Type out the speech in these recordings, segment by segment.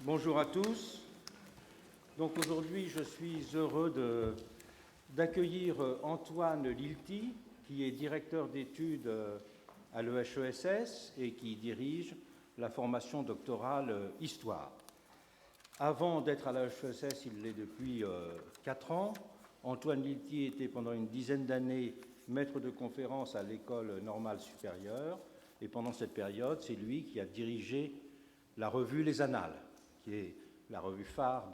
Bonjour à tous. Donc aujourd'hui, je suis heureux d'accueillir Antoine Lilti, qui est directeur d'études à l'EHESS et qui dirige la formation doctorale Histoire. Avant d'être à l'EHESS, il l'est depuis 4 ans. Antoine Lilti était pendant une dizaine d'années maître de conférence à l'École normale supérieure. Et pendant cette période, c'est lui qui a dirigé la revue Les Annales, qui est la revue phare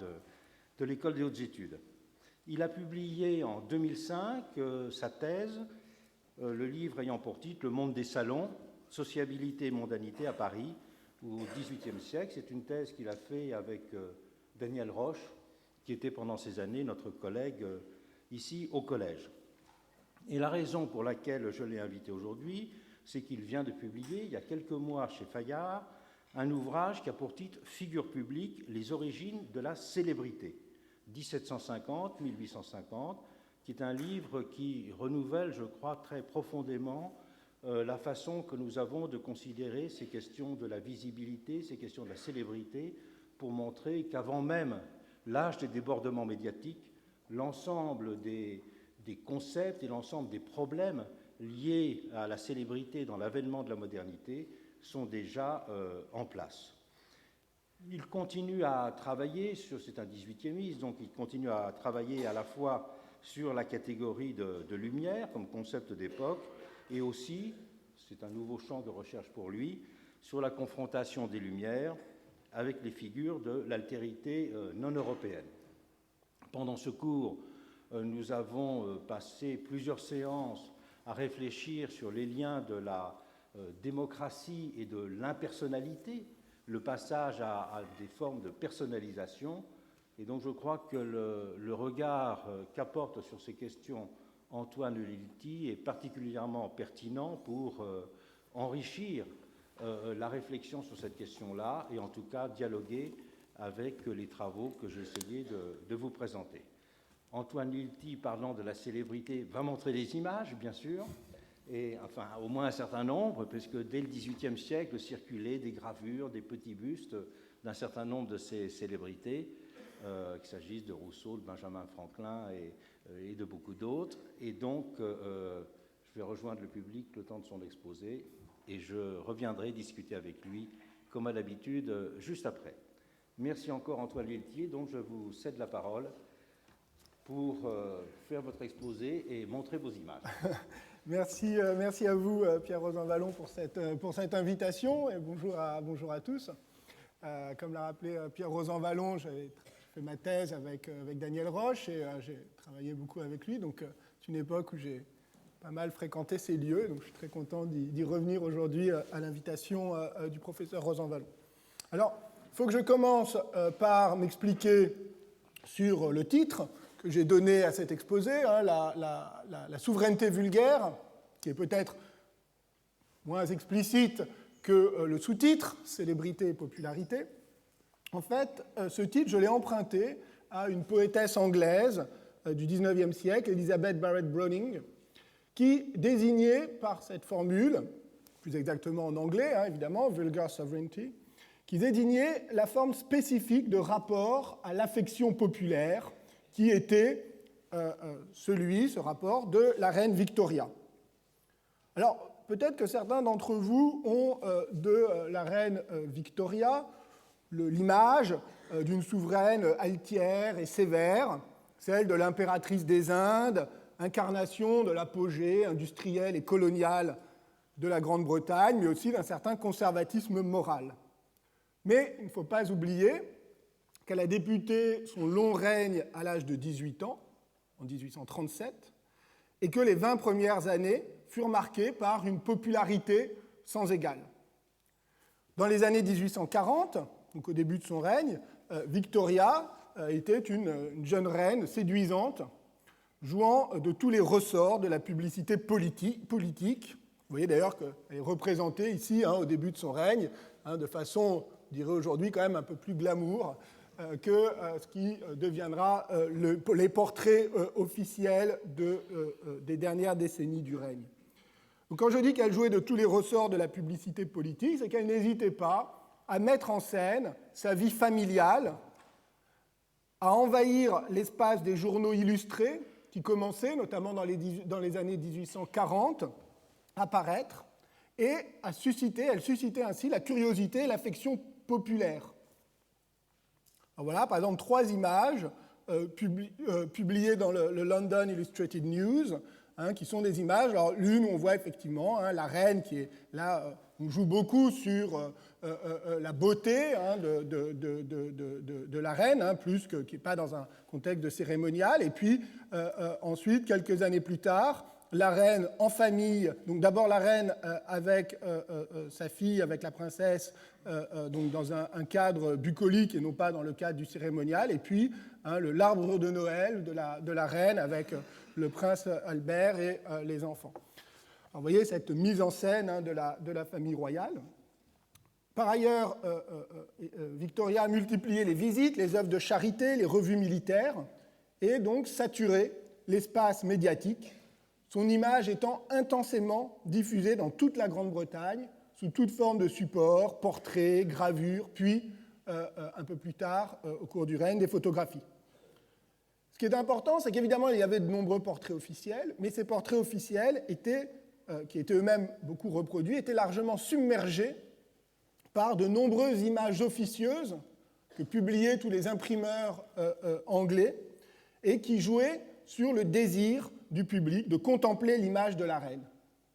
de l'École des hautes études. Il a publié en 2005 sa thèse, le livre ayant pour titre « Le monde des salons, sociabilité et mondanité à Paris au XVIIIe siècle ». C'est une thèse qu'il a faite avec Daniel Roche, qui était pendant ces années notre collègue ici au collège. Et la raison pour laquelle je l'ai invité aujourd'hui, c'est qu'il vient de publier, il y a quelques mois chez Fayard, un ouvrage qui a pour titre « Figure publique, les origines de la célébrité, 1750-1850 », qui est un livre qui renouvelle, je crois, très profondément la façon que nous avons de considérer ces questions de la visibilité, ces questions de la célébrité, pour montrer qu'avant même l'âge des débordements médiatiques, l'ensemble des concepts et l'ensemble des problèmes liés à la célébrité dans l'avènement de la modernité sont déjà en place. Il continue à travailler c'est un 18e, donc il continue à travailler à la fois sur la catégorie de lumière comme concept d'époque et aussi, c'est un nouveau champ de recherche pour lui, sur la confrontation des lumières avec les figures de l'altérité non européenne. Pendant ce cours, nous avons passé plusieurs séances à réfléchir sur les liens de la démocratie et de l'impersonnalité, le passage à des formes de personnalisation. Et donc je crois que le regard qu'apporte sur ces questions Antoine Lilti est particulièrement pertinent pour enrichir la réflexion sur cette question-là et en tout cas dialoguer avec les travaux que j'ai essayé de vous présenter. Antoine Lilti, parlant de la célébrité, va montrer des images, bien sûr, et enfin au moins un certain nombre, puisque dès le XVIIIe siècle circulaient des gravures, des petits bustes d'un certain nombre de ces célébrités, qu'il s'agisse de Rousseau, de Benjamin Franklin et de beaucoup d'autres. Et donc, je vais rejoindre le public le temps de son exposé, et je reviendrai discuter avec lui, comme à l'habitude, juste après. Merci encore Antoine Lilti, donc je vous cède la parole pour faire votre exposé et montrer vos images. Merci à vous, Pierre Rosanvallon, pour cette invitation, et bonjour à tous. Comme l'a rappelé Pierre Rosanvallon, j'ai fait ma thèse avec Daniel Roche, et j'ai travaillé beaucoup avec lui, donc c'est une époque où j'ai pas mal fréquenté ces lieux, donc je suis très content d'y revenir aujourd'hui à l'invitation du professeur Rosanvallon. Alors, il faut que je commence par m'expliquer sur le titre que j'ai donné à cet exposé, la souveraineté vulgaire, qui est peut-être moins explicite que le sous-titre, célébrité et popularité. En fait, ce titre, je l'ai emprunté à une poétesse anglaise du XIXe siècle, Elizabeth Barrett Browning, qui désignait par cette formule, plus exactement en anglais, évidemment, vulgar sovereignty, qui désignait la forme spécifique de rapport à l'affection populaire qui était ce rapport de la reine Victoria. Alors, peut-être que certains d'entre vous ont de la reine Victoria l'image d'une souveraine altière et sévère, celle de l'impératrice des Indes, incarnation de l'apogée industriel et colonial de la Grande-Bretagne, mais aussi d'un certain conservatisme moral. Mais il ne faut pas oublier qu'elle a débuté son long règne à l'âge de 18 ans, en 1837, et que les 20 premières années furent marquées par une popularité sans égale. Dans les années 1840, donc au début de son règne, Victoria était une jeune reine séduisante, jouant de tous les ressorts de la publicité politique. Vous voyez d'ailleurs qu'elle est représentée ici, au début de son règne, de façon, on dirait aujourd'hui, quand même un peu plus glamour, que ce qui deviendra les portraits officiels des dernières décennies du règne. Donc quand je dis qu'elle jouait de tous les ressorts de la publicité politique, c'est qu'elle n'hésitait pas à mettre en scène sa vie familiale, à envahir l'espace des journaux illustrés qui commençaient, notamment dans les années 1840, à paraître, et elle suscitait ainsi la curiosité et l'affection populaire. Alors voilà, par exemple, 3 images publiées dans le London Illustrated News, qui sont des images. Alors, l'une, on voit effectivement la reine qui est là, on joue beaucoup sur la beauté de la reine, plus qui n'est pas dans un contexte de cérémonial. Et puis, ensuite, quelques années plus tard, la reine en famille, donc d'abord la reine avec sa fille, avec la princesse, donc dans un cadre bucolique et non pas dans le cadre du cérémonial, et puis l'arbre de Noël de la reine avec le prince Albert et les enfants. Alors, vous voyez cette mise en scène de la famille royale. Par ailleurs, Victoria a multiplié les visites, les œuvres de charité, les revues militaires, et donc saturé l'espace médiatique, son image étant intensément diffusée dans toute la Grande-Bretagne, sous toute forme de support, portraits, gravures, puis, un peu plus tard, au cours du règne, des photographies. Ce qui est important, c'est qu'évidemment, il y avait de nombreux portraits officiels, mais ces portraits officiels qui étaient eux-mêmes beaucoup reproduits, étaient largement submergés par de nombreuses images officieuses que publiaient tous les imprimeurs anglais et qui jouaient sur le désir du public de contempler l'image de la reine.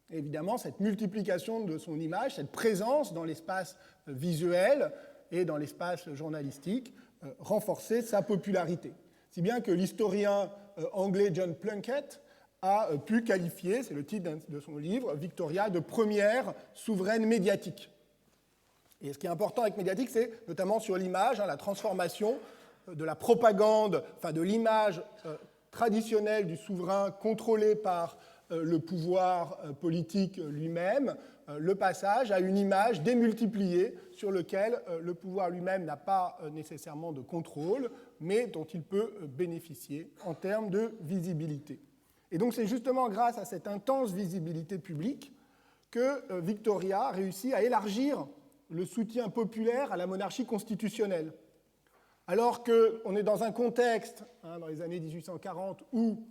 Et évidemment, cette multiplication de son image, cette présence dans l'espace visuel et dans l'espace journalistique renforçait sa popularité. Si bien que l'historien anglais John Plunkett a pu qualifier, c'est le titre de son livre, Victoria de première souveraine médiatique. Et ce qui est important avec médiatique, c'est notamment sur l'image, la transformation de la propagande, de l'image traditionnelle du souverain contrôlé par le pouvoir politique lui-même, le passage à une image démultipliée sur laquelle le pouvoir lui-même n'a pas nécessairement de contrôle, mais dont il peut bénéficier en termes de visibilité. Et donc c'est justement grâce à cette intense visibilité publique que Victoria réussit à élargir le soutien populaire à la monarchie constitutionnelle. Alors qu'on est dans un contexte, dans les années 1840, où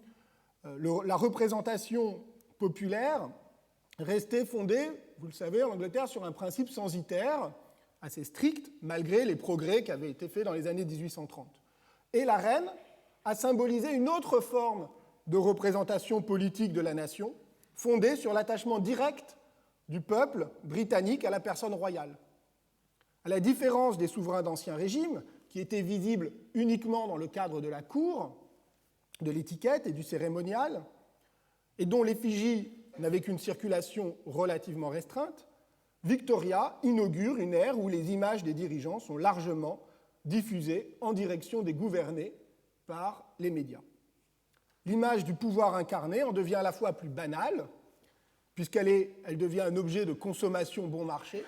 la représentation populaire restait fondée, vous le savez, en Angleterre, sur un principe censitaire assez strict, malgré les progrès qui avaient été faits dans les années 1830. Et la reine a symbolisé une autre forme de représentation politique de la nation, fondée sur l'attachement direct du peuple britannique à la personne royale. À la différence des souverains d'Ancien Régime, qui étaient visibles uniquement dans le cadre de la cour, de l'étiquette et du cérémonial, et dont l'effigie n'avait qu'une circulation relativement restreinte, Victoria inaugure une ère où les images des dirigeants sont largement diffusées en direction des gouvernés par les médias. L'image du pouvoir incarné en devient à la fois plus banale, puisqu'elle devient un objet de consommation bon marché,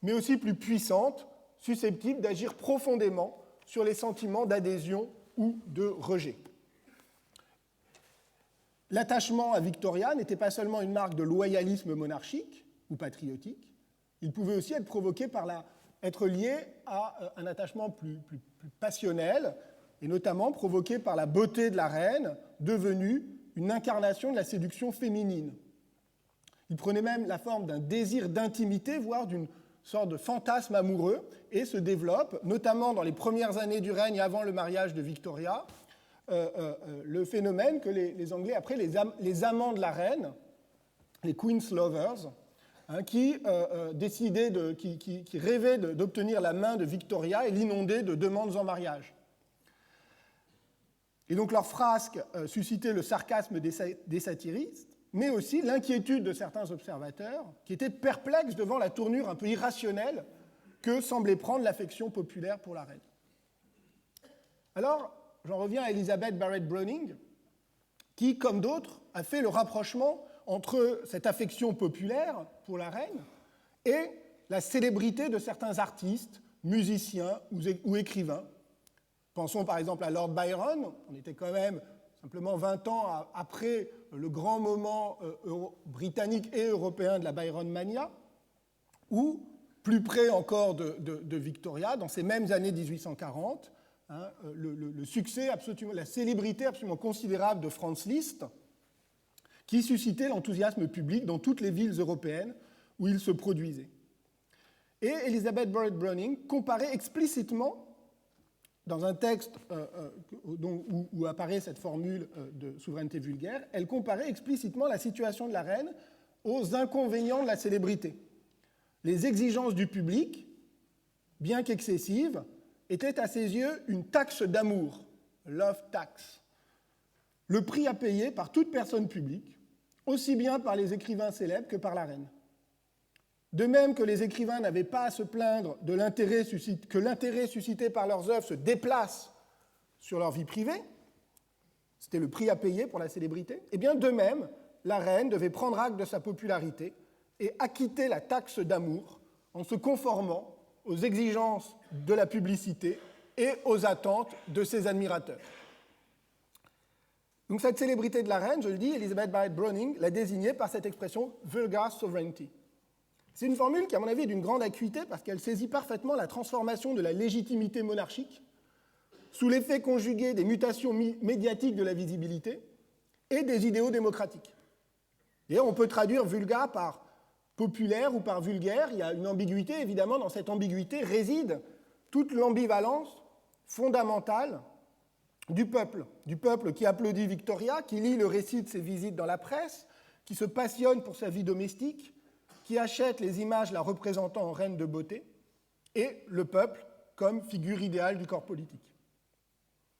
mais aussi plus puissante, susceptible d'agir profondément sur les sentiments d'adhésion ou de rejet. L'attachement à Victoria n'était pas seulement une marque de loyalisme monarchique ou patriotique, il pouvait aussi être provoqué être lié à un attachement plus passionnel, et notamment provoqué par la beauté de la reine, devenue une incarnation de la séduction féminine. Il prenait même la forme d'un désir d'intimité, voire d'une sorte de fantasme amoureux, et se développe, notamment dans les premières années du règne avant le mariage de Victoria, le phénomène que les Anglais appelaient les amants de la reine, les Queen's Lovers, qui rêvaient d'obtenir la main de Victoria et l'inondaient de demandes en mariage. Et donc leurs frasques suscitaient le sarcasme des satiristes, mais aussi l'inquiétude de certains observateurs qui étaient perplexes devant la tournure un peu irrationnelle que semblait prendre l'affection populaire pour la reine. Alors, j'en reviens à Elizabeth Barrett Browning, qui, comme d'autres, a fait le rapprochement entre cette affection populaire pour la reine et la célébrité de certains artistes, musiciens ou écrivains. Pensons par exemple à Lord Byron, on était quand même simplement 20 ans après le grand moment britannique et européen de la Byron Mania, ou plus près encore de Victoria, dans ces mêmes années 1840, hein, le succès, la célébrité absolument considérable de Franz Liszt, qui suscitait l'enthousiasme public dans toutes les villes européennes où il se produisait. Et Elizabeth Barrett Browning comparait explicitement, dans un texte où apparaît cette formule de souveraineté vulgaire, elle comparait explicitement la situation de la reine aux inconvénients de la célébrité. Les exigences du public, bien qu'excessives, étaient à ses yeux une taxe d'amour, love tax, le prix à payer par toute personne publique, aussi bien par les écrivains célèbres que par la reine. De même que les écrivains n'avaient pas à se plaindre de que l'intérêt suscité par leurs œuvres se déplace sur leur vie privée, c'était le prix à payer pour la célébrité, et bien de même, la reine devait prendre acte de sa popularité et acquitter la taxe d'amour en se conformant aux exigences de la publicité et aux attentes de ses admirateurs. Donc cette célébrité de la reine, je le dis, Elizabeth Barrett Browning l'a désignée par cette expression « vulgar sovereignty ». C'est une formule qui, à mon avis, est d'une grande acuité parce qu'elle saisit parfaitement la transformation de la légitimité monarchique sous l'effet conjugué des mutations médiatiques de la visibilité et des idéaux démocratiques. D'ailleurs, on peut traduire vulgar par populaire ou par vulgaire. Il y a une ambiguïté, évidemment, dans cette ambiguïté réside toute l'ambivalence fondamentale du peuple qui applaudit Victoria, qui lit le récit de ses visites dans la presse, qui se passionne pour sa vie domestique, qui achète les images la représentant en reine de beauté, et le peuple comme figure idéale du corps politique.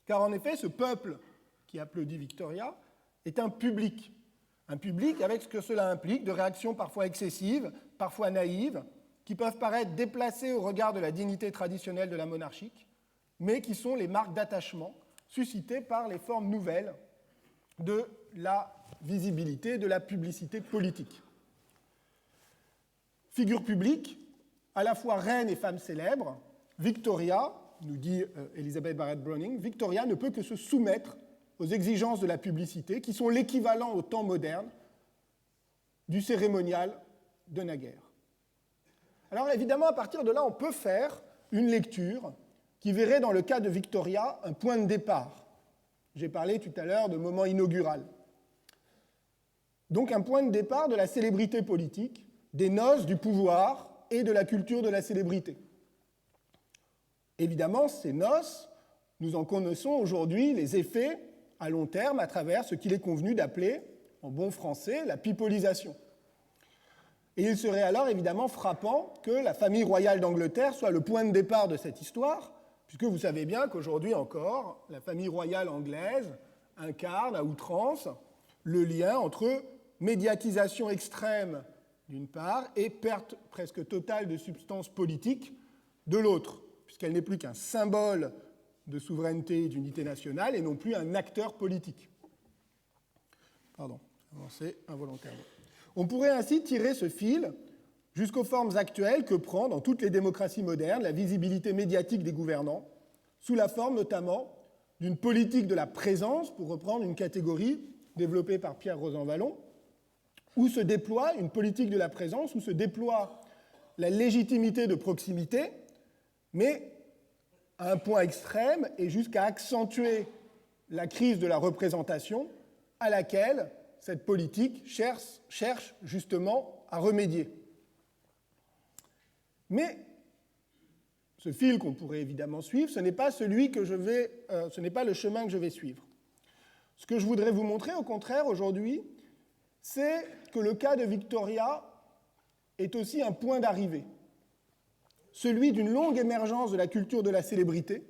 Car en effet, ce peuple qui applaudit Victoria est un public avec ce que cela implique de réactions parfois excessives, parfois naïves, qui peuvent paraître déplacées au regard de la dignité traditionnelle de la monarchique, mais qui sont les marques d'attachement suscitées par les formes nouvelles de la visibilité, de la publicité politique. Figure publique, à la fois reine et femme célèbre, Victoria, nous dit Elizabeth Barrett Browning, Victoria ne peut que se soumettre aux exigences de la publicité, qui sont l'équivalent au temps moderne du cérémonial de naguère. Alors évidemment, à partir de là, on peut faire une lecture qui verrait dans le cas de Victoria un point de départ. J'ai parlé tout à l'heure de moment inaugural. Donc un point de départ de la célébrité politique, des noces du pouvoir et de la culture de la célébrité. Évidemment, ces noces, nous en connaissons aujourd'hui les effets à long terme à travers ce qu'il est convenu d'appeler, en bon français, la pipolisation. Et il serait alors évidemment frappant que la famille royale d'Angleterre soit le point de départ de cette histoire, puisque vous savez bien qu'aujourd'hui encore, la famille royale anglaise incarne à outrance le lien entre médiatisation extrême d'une part, et perte presque totale de substance politique de l'autre, puisqu'elle n'est plus qu'un symbole de souveraineté et d'unité nationale et non plus un acteur politique. Pardon, avancé involontairement. On pourrait ainsi tirer ce fil jusqu'aux formes actuelles que prend dans toutes les démocraties modernes la visibilité médiatique des gouvernants, sous la forme notamment d'une politique de la présence, pour reprendre une catégorie développée par Pierre Rosanvallon, où se déploie une politique de la présence, où se déploie la légitimité de proximité, mais à un point extrême et jusqu'à accentuer la crise de la représentation à laquelle cette politique cherche justement à remédier. Mais ce fil qu'on pourrait évidemment suivre, ce n'est pas ce n'est pas le chemin que je vais suivre. Ce que je voudrais vous montrer, au contraire, aujourd'hui, c'est que le cas de Victoria est aussi un point d'arrivée, celui d'une longue émergence de la culture de la célébrité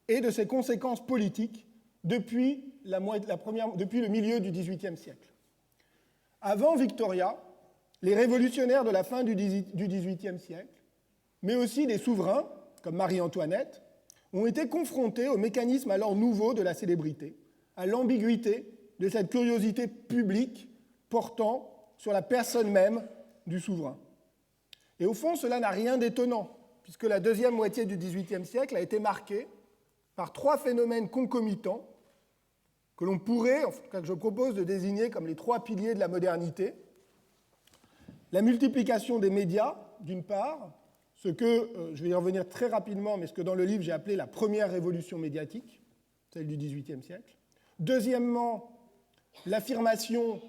et de ses conséquences politiques depuis le milieu du XVIIIe siècle. Avant Victoria, les révolutionnaires de la fin du XVIIIe siècle, mais aussi des souverains, comme Marie-Antoinette, ont été confrontés au mécanisme alors nouveau de la célébrité, à l'ambiguïté de cette curiosité publique portant sur la personne même du souverain. Et au fond, cela n'a rien d'étonnant, puisque la deuxième moitié du XVIIIe siècle a été marquée par trois phénomènes concomitants que l'on pourrait, en tout cas que je propose de désigner comme les trois piliers de la modernité. La multiplication des médias, d'une part, ce que, je vais y revenir très rapidement, mais ce que dans le livre j'ai appelé la première révolution médiatique, celle du XVIIIe siècle. Deuxièmement, l'affirmation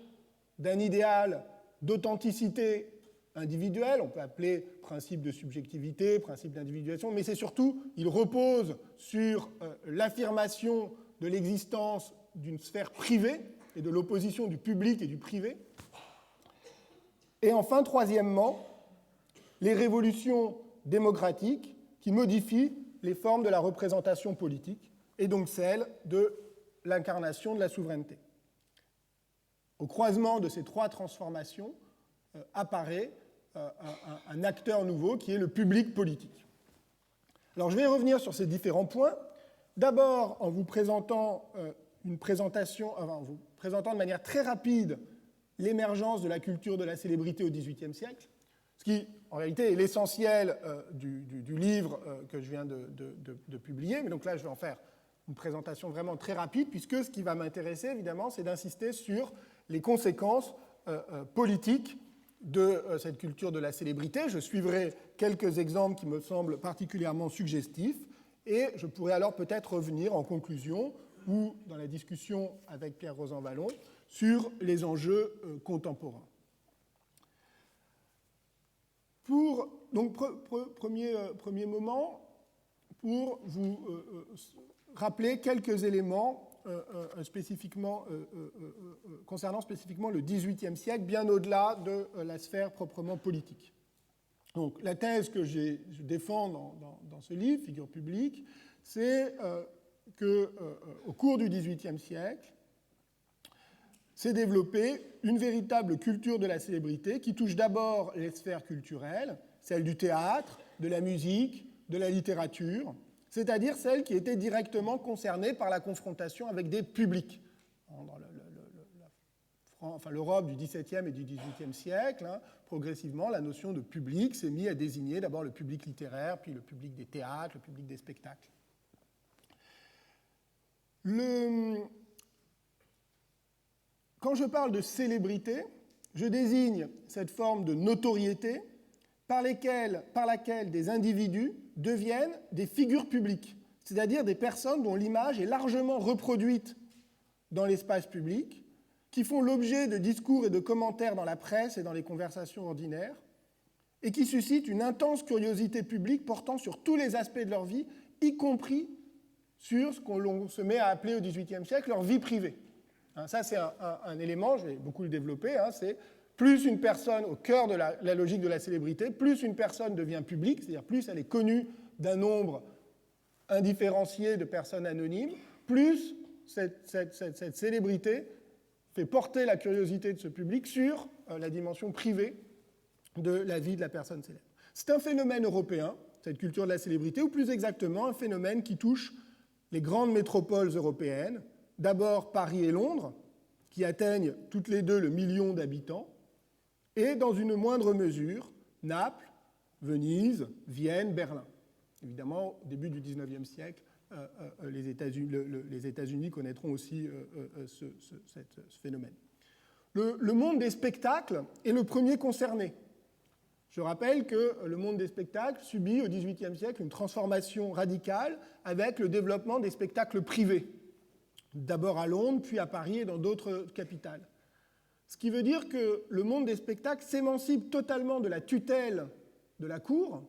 d'un idéal d'authenticité individuelle, on peut appeler principe de subjectivité, principe d'individuation, mais c'est surtout, il repose sur l'affirmation de l'existence d'une sphère privée et de l'opposition du public et du privé. Et enfin, troisièmement, les révolutions démocratiques qui modifient les formes de la représentation politique et donc celles de l'incarnation de la souveraineté. Au croisement de ces trois transformations apparaît un acteur nouveau qui est le public politique. Alors je vais revenir sur ces différents points. D'abord en vous présentant en vous présentant de manière très rapide l'émergence de la culture de la célébrité au XVIIIe siècle, ce qui, en réalité, est l'essentiel du livre que je viens de publier. Mais donc là, je vais en faire une présentation vraiment très rapide, puisque ce qui va m'intéresser, évidemment, c'est d'insister sur les conséquences politiques de cette culture de la célébrité. Je suivrai quelques exemples qui me semblent particulièrement suggestifs, et je pourrai alors peut-être revenir en conclusion, ou dans la discussion avec Pierre Rosanvallon, sur les enjeux contemporains. Donc, premier moment, pour vous rappeler quelques éléments concernant spécifiquement le XVIIIe siècle, bien au-delà de la sphère proprement politique. Donc, la thèse que je défends dans ce livre, Figure publique, c'est qu'au cours du XVIIIe siècle, s'est développée une véritable culture de la célébrité qui touche d'abord les sphères culturelles, celles du théâtre, de la musique, de la littérature, c'est-à-dire celles qui étaient directement concernées par la confrontation avec des publics. Dans l'Europe du XVIIe et du XVIIIe siècle, progressivement, la notion de public s'est mise à désigner d'abord le public littéraire, puis le public des théâtres, le public des spectacles. Quand je parle de célébrité, je désigne cette forme de notoriété par laquelle des individus deviennent des figures publiques, c'est-à-dire des personnes dont l'image est largement reproduite dans l'espace public, qui font l'objet de discours et de commentaires dans la presse et dans les conversations ordinaires, et qui suscitent une intense curiosité publique portant sur tous les aspects de leur vie, y compris sur ce qu'on se met à appeler au XVIIIe siècle leur vie privée. Ça, c'est un élément, je vais beaucoup le développer, c'est plus une personne au cœur de la logique de la célébrité, plus une personne devient publique, c'est-à-dire plus elle est connue d'un nombre indifférencié de personnes anonymes, plus cette célébrité fait porter la curiosité de ce public sur la dimension privée de la vie de la personne célèbre. C'est un phénomène européen, cette culture de la célébrité, ou plus exactement un phénomène qui touche les grandes métropoles européennes, d'abord Paris et Londres, qui atteignent toutes les deux le million d'habitants, et dans une moindre mesure, Naples, Venise, Vienne, Berlin. Évidemment, au début du XIXe siècle, les États-Unis connaîtront aussi ce phénomène. Le monde des spectacles est le premier concerné. Je rappelle que le monde des spectacles subit au XVIIIe siècle une transformation radicale avec le développement des spectacles privés, d'abord à Londres, puis à Paris et dans d'autres capitales. Ce qui veut dire que le monde des spectacles s'émancipe totalement de la tutelle de la cour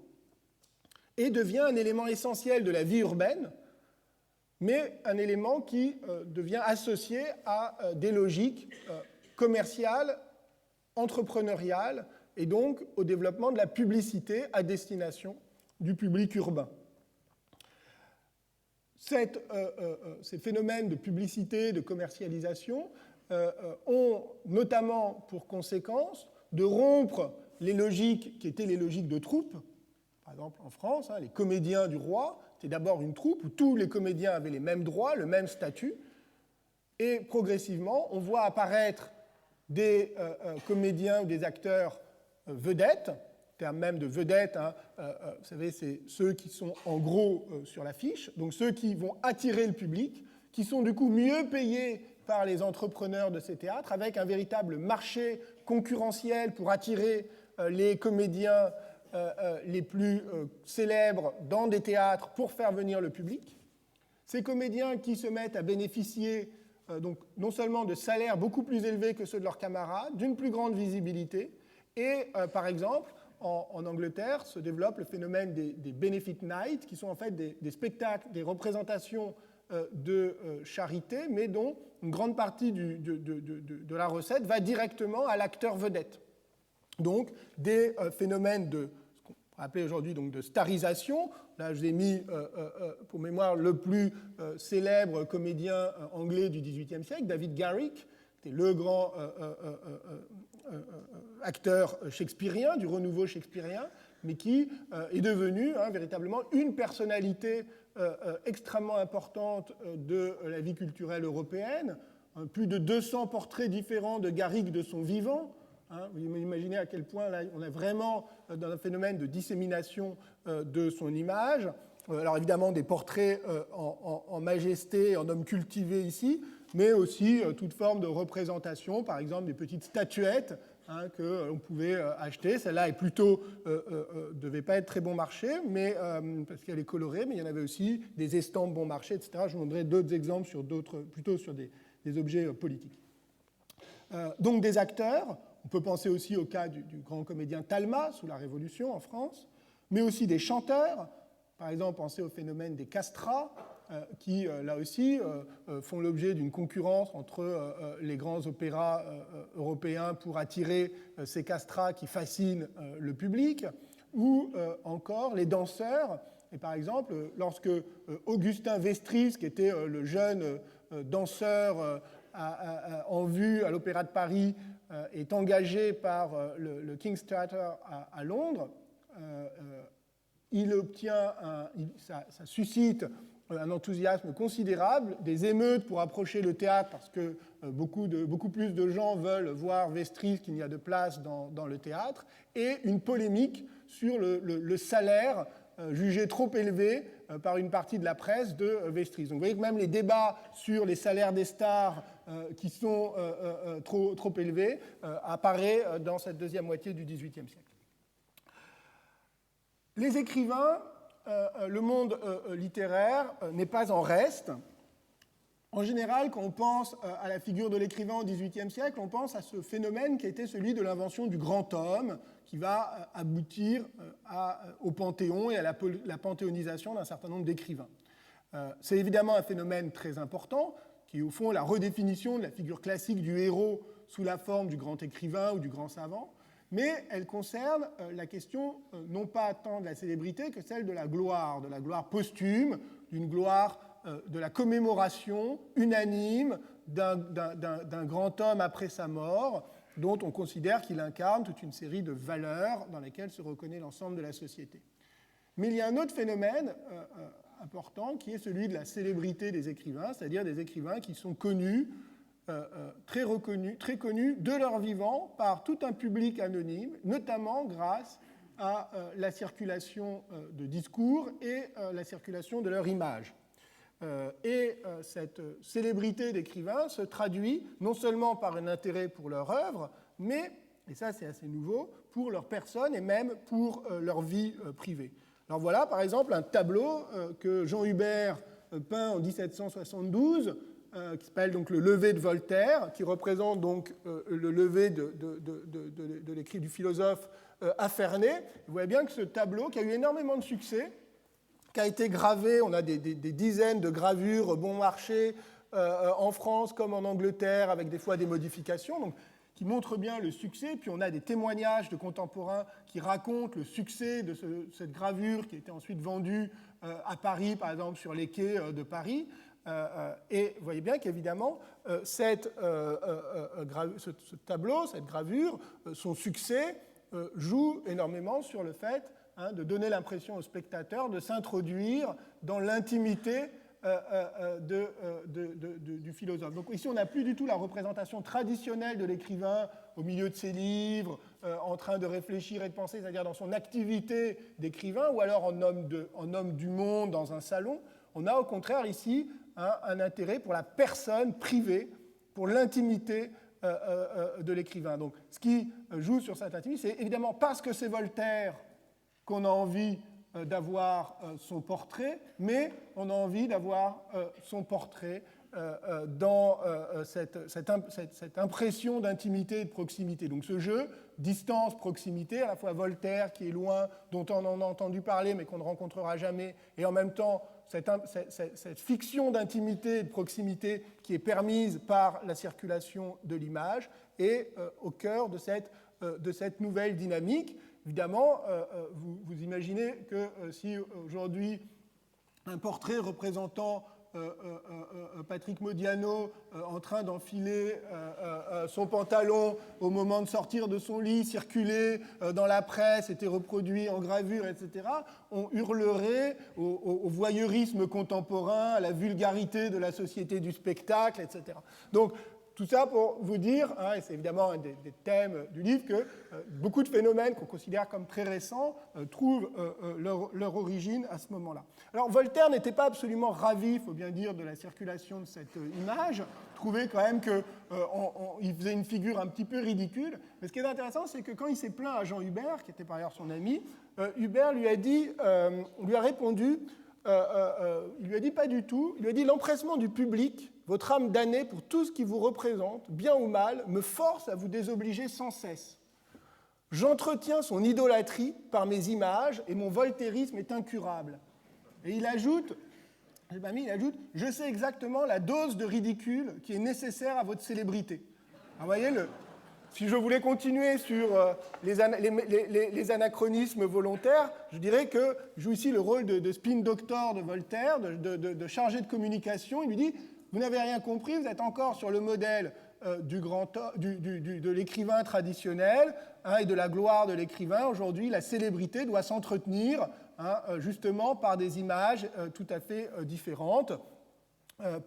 et devient un élément essentiel de la vie urbaine, mais un élément qui devient associé à des logiques commerciales, entrepreneuriales, et donc au développement de la publicité à destination du public urbain. Ces phénomènes de publicité, de commercialisation ont notamment pour conséquence de rompre les logiques qui étaient les logiques de troupe. Par exemple, en France, les comédiens du roi, c'était d'abord une troupe où tous les comédiens avaient les mêmes droits, le même statut, et progressivement, on voit apparaître des comédiens ou des acteurs vedettes, terme même de vedette, vous savez, c'est ceux qui sont en gros sur l'affiche, donc ceux qui vont attirer le public, qui sont du coup mieux payés par les entrepreneurs de ces théâtres, avec un véritable marché concurrentiel pour attirer les comédiens les plus célèbres dans des théâtres pour faire venir le public. Ces comédiens qui se mettent à bénéficier donc, non seulement de salaires beaucoup plus élevés que ceux de leurs camarades, d'une plus grande visibilité, et par exemple, en Angleterre, se développe le phénomène des benefit nights, qui sont en fait des spectacles, des représentations de charité, mais dont une grande partie de la recette va directement à l'acteur vedette. Donc, des phénomènes de ce qu'on pourrait appeler aujourd'hui donc de starisation. Là, je vous ai mis pour mémoire le plus célèbre comédien anglais du XVIIIe siècle, David Garrick, qui était le grand acteur shakespearien, du renouveau shakespearien, mais qui est devenu véritablement une personnalité extrêmement importante de la vie culturelle européenne. Plus de 200 portraits différents de Garrick de son vivant. Vous imaginez à quel point là, on est vraiment dans un phénomène de dissémination de son image. Alors évidemment des portraits en majesté, en homme cultivé ici, mais aussi toute forme de représentation, par exemple des petites statuettes que l'on pouvait acheter. Celle-là est plutôt devait pas être très bon marché, mais parce qu'elle est colorée, mais il y en avait aussi des estampes bon marché, etc. Je vous donnerai d'autres exemples sur plutôt sur des objets politiques. Donc des acteurs. On peut penser aussi au cas du grand comédien Talma sous la Révolution en France, mais aussi des chanteurs. Par exemple, pensez au phénomène des castrats, qui, là aussi, font l'objet d'une concurrence entre les grands opéras européens pour attirer ces castrats qui fascinent le public, ou encore les danseurs. Et par exemple, lorsque Augustin Vestris, qui était le jeune danseur en vue à l'Opéra de Paris, est engagé par le King's Theatre à Londres, il obtient, ça suscite un enthousiasme considérable, des émeutes pour approcher le théâtre parce que beaucoup plus de gens veulent voir Vestris qu'il n'y a de place dans le théâtre, et une polémique sur le salaire jugé trop élevé par une partie de la presse de Vestris. Donc vous voyez que même les débats sur les salaires des stars qui sont trop élevés apparaissent dans cette deuxième moitié du XVIIIe siècle. Les écrivains, le monde littéraire n'est pas en reste. En général, quand on pense à la figure de l'écrivain au XVIIIe siècle, on pense à ce phénomène qui a été celui de l'invention du grand homme, qui va aboutir au panthéon et à la panthéonisation d'un certain nombre d'écrivains. C'est évidemment un phénomène très important, qui est au fond la redéfinition de la figure classique du héros sous la forme du grand écrivain ou du grand savant, mais elle concerne la question non pas tant de la célébrité que celle de la gloire posthume, d'une gloire de la commémoration unanime d'un grand homme après sa mort, dont on considère qu'il incarne toute une série de valeurs dans lesquelles se reconnaît l'ensemble de la société. Mais il y a un autre phénomène important qui est celui de la célébrité des écrivains, c'est-à-dire des écrivains qui sont connus, très connus de leur vivant par tout un public anonyme, notamment grâce à la circulation de discours et la circulation de leur image. Et cette célébrité d'écrivains se traduit non seulement par un intérêt pour leur œuvre, mais, et ça c'est assez nouveau, pour leur personne et même pour leur vie privée. Alors voilà par exemple un tableau que Jean Hubert peint en 1772, qui s'appelle donc le lever de Voltaire, qui représente donc le lever de l'écrit du philosophe à Ferney. Vous voyez bien que ce tableau, qui a eu énormément de succès, qui a été gravé, on a des dizaines de gravures bon marché en France comme en Angleterre, avec des fois des modifications, donc, qui montrent bien le succès. Puis on a des témoignages de contemporains qui racontent le succès de cette gravure qui a été ensuite vendue à Paris, par exemple, sur les quais de Paris. Et vous voyez bien qu'évidemment, ce tableau, cette gravure, son succès joue énormément sur le fait de donner l'impression au spectateur de s'introduire dans l'intimité du philosophe. Donc ici, on n'a plus du tout la représentation traditionnelle de l'écrivain au milieu de ses livres, en train de réfléchir et de penser, c'est-à-dire dans son activité d'écrivain, ou alors en homme du monde dans un salon. On a au contraire ici un intérêt pour la personne privée, pour l'intimité de l'écrivain. Donc ce qui joue sur cette intimité, c'est évidemment parce que c'est Voltaire qu'on a envie d'avoir son portrait, mais on a envie d'avoir son portrait dans cette impression d'intimité et de proximité. Donc ce jeu, distance-proximité, à la fois Voltaire qui est loin, dont on en a entendu parler mais qu'on ne rencontrera jamais, et en même temps cette fiction d'intimité et de proximité qui est permise par la circulation de l'image, est au cœur de cette nouvelle dynamique. Évidemment, vous imaginez que si aujourd'hui un portrait représentant Patrick Modiano en train d'enfiler son pantalon au moment de sortir de son lit, circuler dans la presse, était reproduit en gravure, etc., on hurlerait au voyeurisme contemporain, à la vulgarité de la société du spectacle, etc. Donc, tout ça pour vous dire, et c'est évidemment un des thèmes du livre, que beaucoup de phénomènes qu'on considère comme très récents trouvent leur origine à ce moment-là. Alors Voltaire n'était pas absolument ravi, il faut bien dire, de la circulation de cette image. Il trouvait quand même qu'il faisait une figure un petit peu ridicule. Mais ce qui est intéressant, c'est que quand il s'est plaint à Jean Hubert, qui était par ailleurs son ami, Hubert lui a répondu, il lui a dit pas du tout, il lui a dit: l'empressement du public, votre âme damnée pour tout ce qui vous représente, bien ou mal, me force à vous désobliger sans cesse. J'entretiens son idolâtrie par mes images et mon voltairisme est incurable. Et il ajoute, je sais exactement la dose de ridicule qui est nécessaire à votre célébrité. Alors, vous voyez, si je voulais continuer sur les anachronismes volontaires, je dirais que je joue ici le rôle de spin doctor de Voltaire, de chargé de communication. Il lui dit: vous n'avez rien compris, vous êtes encore sur le modèle de l'écrivain traditionnel et de la gloire de l'écrivain. Aujourd'hui, la célébrité doit s'entretenir justement par des images tout à fait différentes,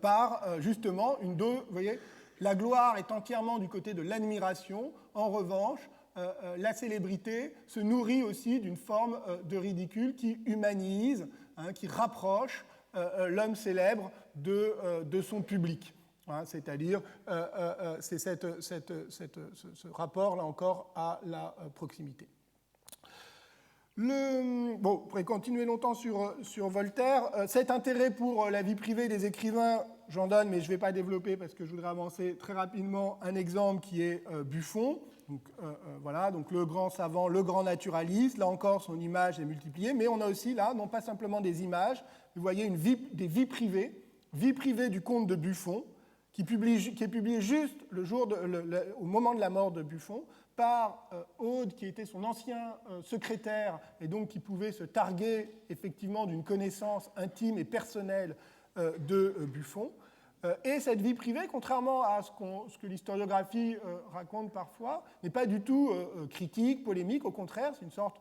par justement une dose. Vous voyez, la gloire est entièrement du côté de l'admiration. En revanche, la célébrité se nourrit aussi d'une forme de ridicule qui humanise, qui rapproche l'homme célèbre de son public. C'est-à-dire, c'est ce rapport, là encore, à la proximité. Bon, on pourrait continuer longtemps sur Voltaire. Cet intérêt pour la vie privée des écrivains, j'en donne, mais je ne vais pas développer parce que je voudrais avancer très rapidement un exemple qui est Buffon. Donc, voilà, donc le grand savant, le grand naturaliste. Là encore, son image est multipliée, mais on a aussi là, non pas simplement des images, vous voyez des vies privées du comte de Buffon, qui est publié juste au moment de la mort de Buffon, par Aude, qui était son ancien secrétaire, et donc qui pouvait se targuer effectivement d'une connaissance intime et personnelle de Buffon. Et cette vie privée, contrairement à ce que l'historiographie raconte parfois, n'est pas du tout critique, polémique. Au contraire, c'est une sorte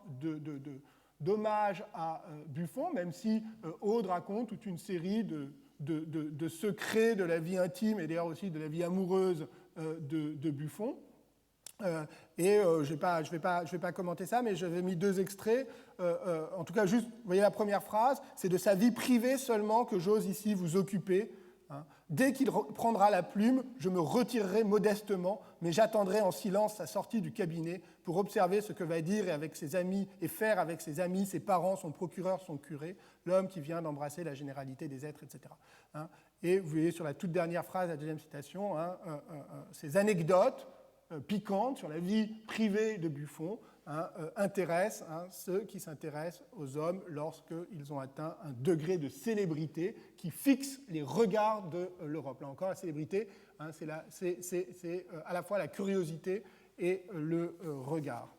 d'hommage à Buffon, même si Aude raconte toute une série de secrets de la vie intime et d'ailleurs aussi de la vie amoureuse de Buffon. Je vais pas commenter ça, mais j'avais mis 2 extraits. En tout cas, juste, vous voyez la première phrase, c'est de sa vie privée seulement que j'ose ici vous occuper. Dès qu'il prendra la plume, je me retirerai modestement, mais j'attendrai en silence sa sortie du cabinet pour observer ce que va dire et faire avec ses amis, ses parents, son procureur, son curé, l'homme qui vient d'embrasser la généralité des êtres, etc. Et vous voyez sur la toute dernière phrase, la deuxième citation, ces anecdotes piquantes sur la vie privée de Buffon intéressent ceux qui s'intéressent aux hommes lorsqu'ils ont atteint un degré de célébrité qui fixe les regards de l'Europe. Là encore, la célébrité, c'est à la fois la curiosité et le regard.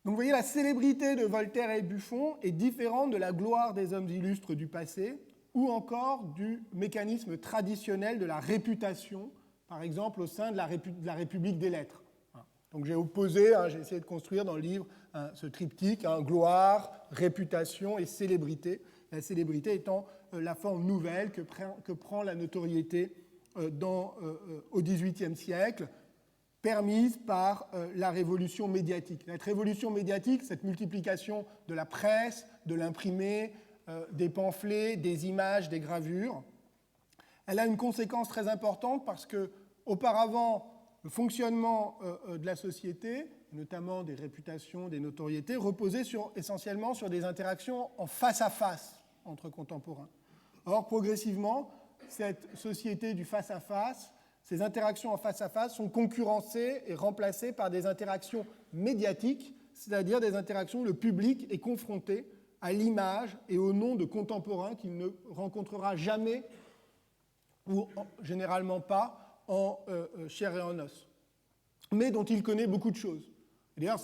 Donc vous voyez, la célébrité de Voltaire et Buffon est différente de la gloire des hommes illustres du passé ou encore du mécanisme traditionnel de la réputation, par exemple au sein de la République des lettres. Donc j'ai opposé, j'ai essayé de construire dans le livre ce triptyque, gloire, réputation et célébrité. La célébrité étant la forme nouvelle que prend la notoriété au XVIIIe siècle, permise par la révolution médiatique. Cette révolution médiatique, cette multiplication de la presse, de l'imprimé, des pamphlets, des images, des gravures, elle a une conséquence très importante parce que auparavant, le fonctionnement de la société notamment des réputations, des notoriétés, reposaient essentiellement sur des interactions en face à face entre contemporains. Or, progressivement, cette société du face à face, ces interactions en face à face sont concurrencées et remplacées par des interactions médiatiques, c'est-à-dire des interactions où le public est confronté à l'image et au nom de contemporains qu'il ne rencontrera jamais ou généralement pas en chair et en os, mais dont il connaît beaucoup de choses. D'ailleurs,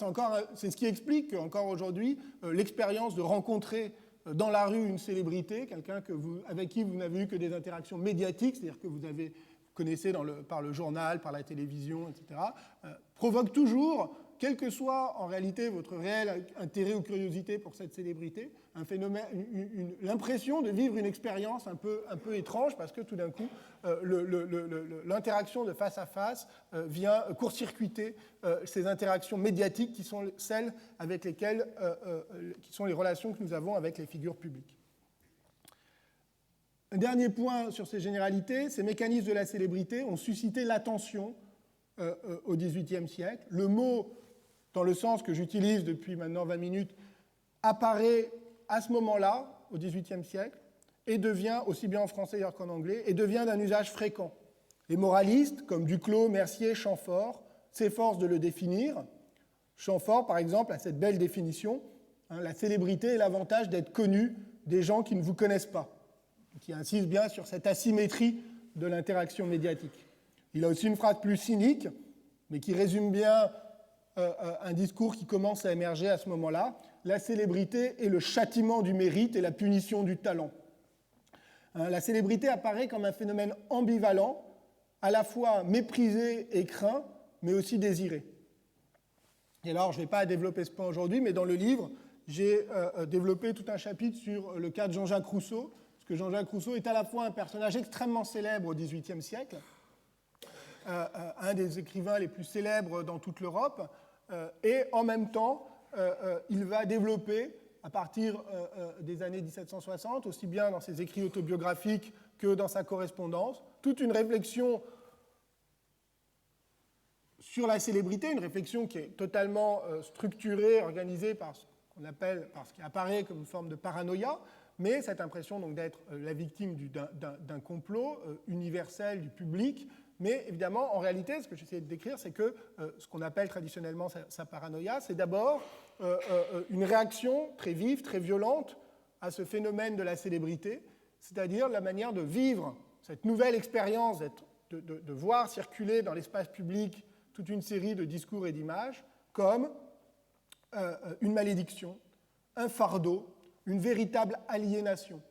c'est ce qui explique qu'encore aujourd'hui, l'expérience de rencontrer dans la rue une célébrité, quelqu'un avec qui vous n'avez eu que des interactions médiatiques, c'est-à-dire que vous connaissez par le journal, par la télévision, etc., provoque toujours, quel que soit en réalité votre réel intérêt ou curiosité pour cette célébrité, un phénomène, l'impression de vivre une expérience un peu étrange, parce que tout d'un coup, l'interaction de face à face vient court-circuiter ces interactions médiatiques qui sont celles avec lesquelles, qui sont les relations que nous avons avec les figures publiques. Un dernier point sur ces généralités, ces mécanismes de la célébrité ont suscité l'attention au XVIIIe siècle. Le mot, dans le sens que j'utilise depuis maintenant 20 minutes, apparaît à ce moment-là, au XVIIIe siècle, et devient, aussi bien en français qu'en anglais, et devient d'un usage fréquent. Les moralistes, comme Duclos, Mercier, Chamfort, s'efforcent de le définir. Chamfort, par exemple, a cette belle définition, la célébrité est l'avantage d'être connu des gens qui ne vous connaissent pas, qui insiste bien sur cette asymétrie de l'interaction médiatique. Il a aussi une phrase plus cynique, mais qui résume bien un discours qui commence à émerger à ce moment-là. La célébrité est le châtiment du mérite et la punition du talent. La célébrité apparaît comme un phénomène ambivalent, à la fois méprisé et craint, mais aussi désiré. Et alors, je ne vais pas développer ce point aujourd'hui, mais dans le livre, j'ai développé tout un chapitre sur le cas de Jean-Jacques Rousseau, parce que Jean-Jacques Rousseau est à la fois un personnage extrêmement célèbre au XVIIIe siècle, un des écrivains les plus célèbres dans toute l'Europe, et en même temps, il va développer, à partir des années 1760, aussi bien dans ses écrits autobiographiques que dans sa correspondance, toute une réflexion sur la célébrité, une réflexion qui est totalement structurée, organisée par ce qui apparaît comme une forme de paranoïa, mais cette impression donc d'être la victime d'un complot universel du public. Mais évidemment, en réalité, ce que j'essaie de décrire, c'est que ce qu'on appelle traditionnellement sa paranoïa, c'est d'abord une réaction très vive, très violente à ce phénomène de la célébrité, c'est-à-dire la manière de vivre cette nouvelle expérience, de voir circuler dans l'espace public toute une série de discours et d'images comme une malédiction, un fardeau, une véritable aliénation.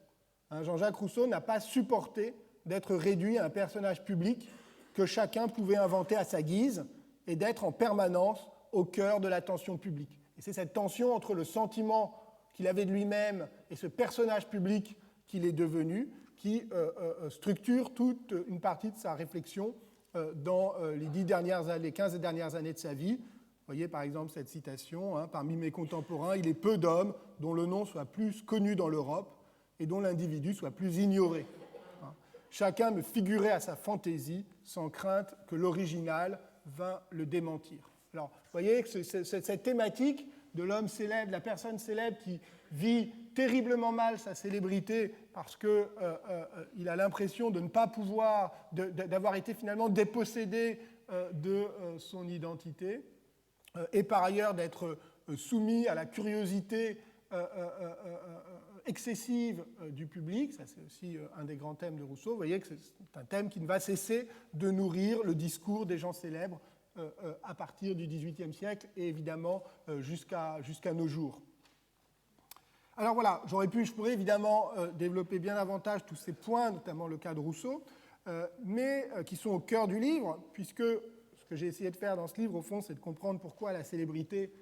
Jean-Jacques Rousseau n'a pas supporté d'être réduit à un personnage public que chacun pouvait inventer à sa guise et d'être en permanence au cœur de l'attention publique. Et c'est cette tension entre le sentiment qu'il avait de lui-même et ce personnage public qu'il est devenu qui structure toute une partie de sa réflexion dans les 15 dernières années de sa vie. Vous voyez par exemple cette citation, parmi mes contemporains, il est peu d'hommes dont le nom soit plus connu dans l'Europe et dont l'individu soit plus ignoré. Chacun me figurait à sa fantaisie, sans crainte que l'original vînt le démentir. Alors, vous voyez que cette thématique de l'homme célèbre, de la personne célèbre qui vit terriblement mal sa célébrité parce qu'il a l'impression de ne pas pouvoir, d'avoir été finalement dépossédé de son identité, et par ailleurs d'être soumis à la curiosité excessive du public, ça c'est aussi un des grands thèmes de Rousseau. Vous voyez que c'est un thème qui ne va cesser de nourrir le discours des gens célèbres à partir du XVIIIe siècle et évidemment jusqu'à nos jours. Alors voilà, je pourrais évidemment développer bien davantage tous ces points, notamment le cas de Rousseau, mais qui sont au cœur du livre, puisque ce que j'ai essayé de faire dans ce livre, au fond, c'est de comprendre pourquoi la célébrité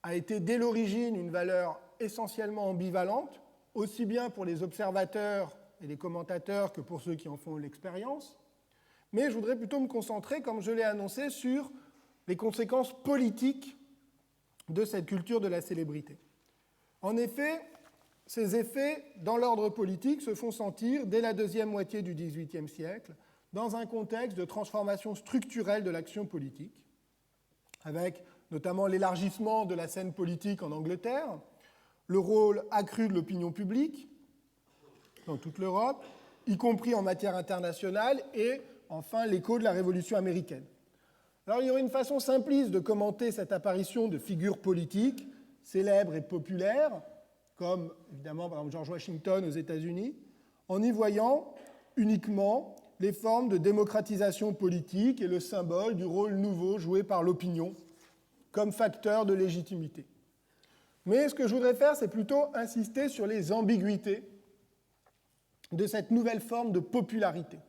a été dès l'origine une valeur essentiellement ambivalente, aussi bien pour les observateurs et les commentateurs que pour ceux qui en font l'expérience. Mais je voudrais plutôt me concentrer, comme je l'ai annoncé, sur les conséquences politiques de cette culture de la célébrité. En effet, ces effets, dans l'ordre politique, se font sentir dès la deuxième moitié du XVIIIe siècle, dans un contexte de transformation structurelle de l'action politique, avec notamment l'élargissement de la scène politique en Angleterre, le rôle accru de l'opinion publique dans toute l'Europe, y compris en matière internationale, et enfin l'écho de la Révolution américaine. Alors il y aurait une façon simpliste de commenter cette apparition de figures politiques célèbres et populaires, comme évidemment par exemple George Washington aux États-Unis, en y voyant uniquement les formes de démocratisation politique et le symbole du rôle nouveau joué par l'opinion comme facteur de légitimité. Mais ce que je voudrais faire, c'est plutôt insister sur les ambiguïtés de cette nouvelle forme de popularité.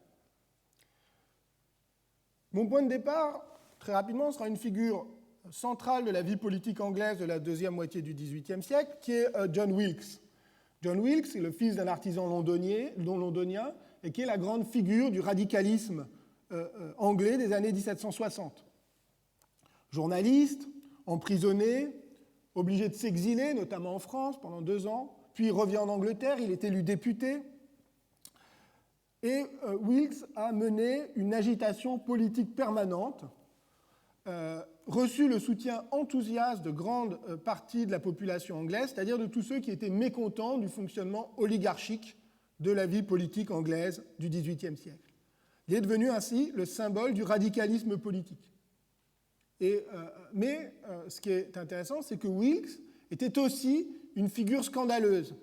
Mon point de départ, très rapidement, sera une figure centrale de la vie politique anglaise de la deuxième moitié du XVIIIe siècle, qui est John Wilkes. John Wilkes est le fils d'un artisan londonien et qui est la grande figure du radicalisme anglais des années 1760. Journaliste, emprisonné, obligé de s'exiler, notamment en France, pendant 2 ans, puis il revient en Angleterre, il est élu député. Et Wilkes a mené une agitation politique permanente, reçu le soutien enthousiaste de grandes parties de la population anglaise, c'est-à-dire de tous ceux qui étaient mécontents du fonctionnement oligarchique de la vie politique anglaise du XVIIIe siècle. Il est devenu ainsi le symbole du radicalisme politique. Mais ce qui est intéressant, c'est que Wilkes était aussi une figure scandaleuse,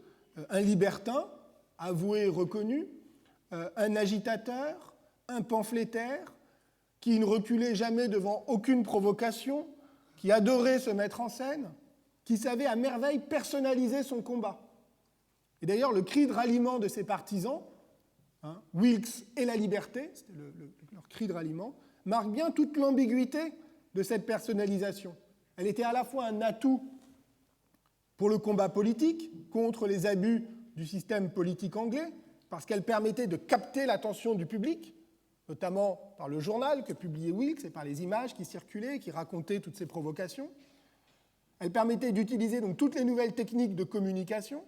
un libertin, avoué et reconnu, un agitateur, un pamphlétaire, qui ne reculait jamais devant aucune provocation, qui adorait se mettre en scène, qui savait à merveille personnaliser son combat. Et d'ailleurs, le cri de ralliement de ses partisans, Wilkes et la liberté, c'était leur cri de ralliement, marque bien toute l'ambiguïté de cette personnalisation. Elle était à la fois un atout pour le combat politique contre les abus du système politique anglais, parce qu'elle permettait de capter l'attention du public, notamment par le journal que publiait Wilkes et par les images qui circulaient et qui racontaient toutes ces provocations. Elle permettait d'utiliser donc toutes les nouvelles techniques de communication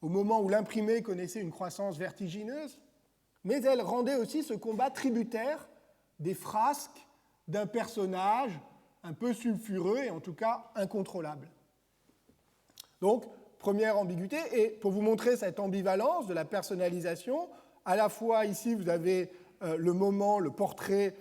au moment où l'imprimé connaissait une croissance vertigineuse, mais elle rendait aussi ce combat tributaire des frasques d'un personnage un peu sulfureux et en tout cas incontrôlable. Donc, première ambiguïté, et pour vous montrer cette ambivalence de la personnalisation, à la fois ici vous avez le moment, le portrait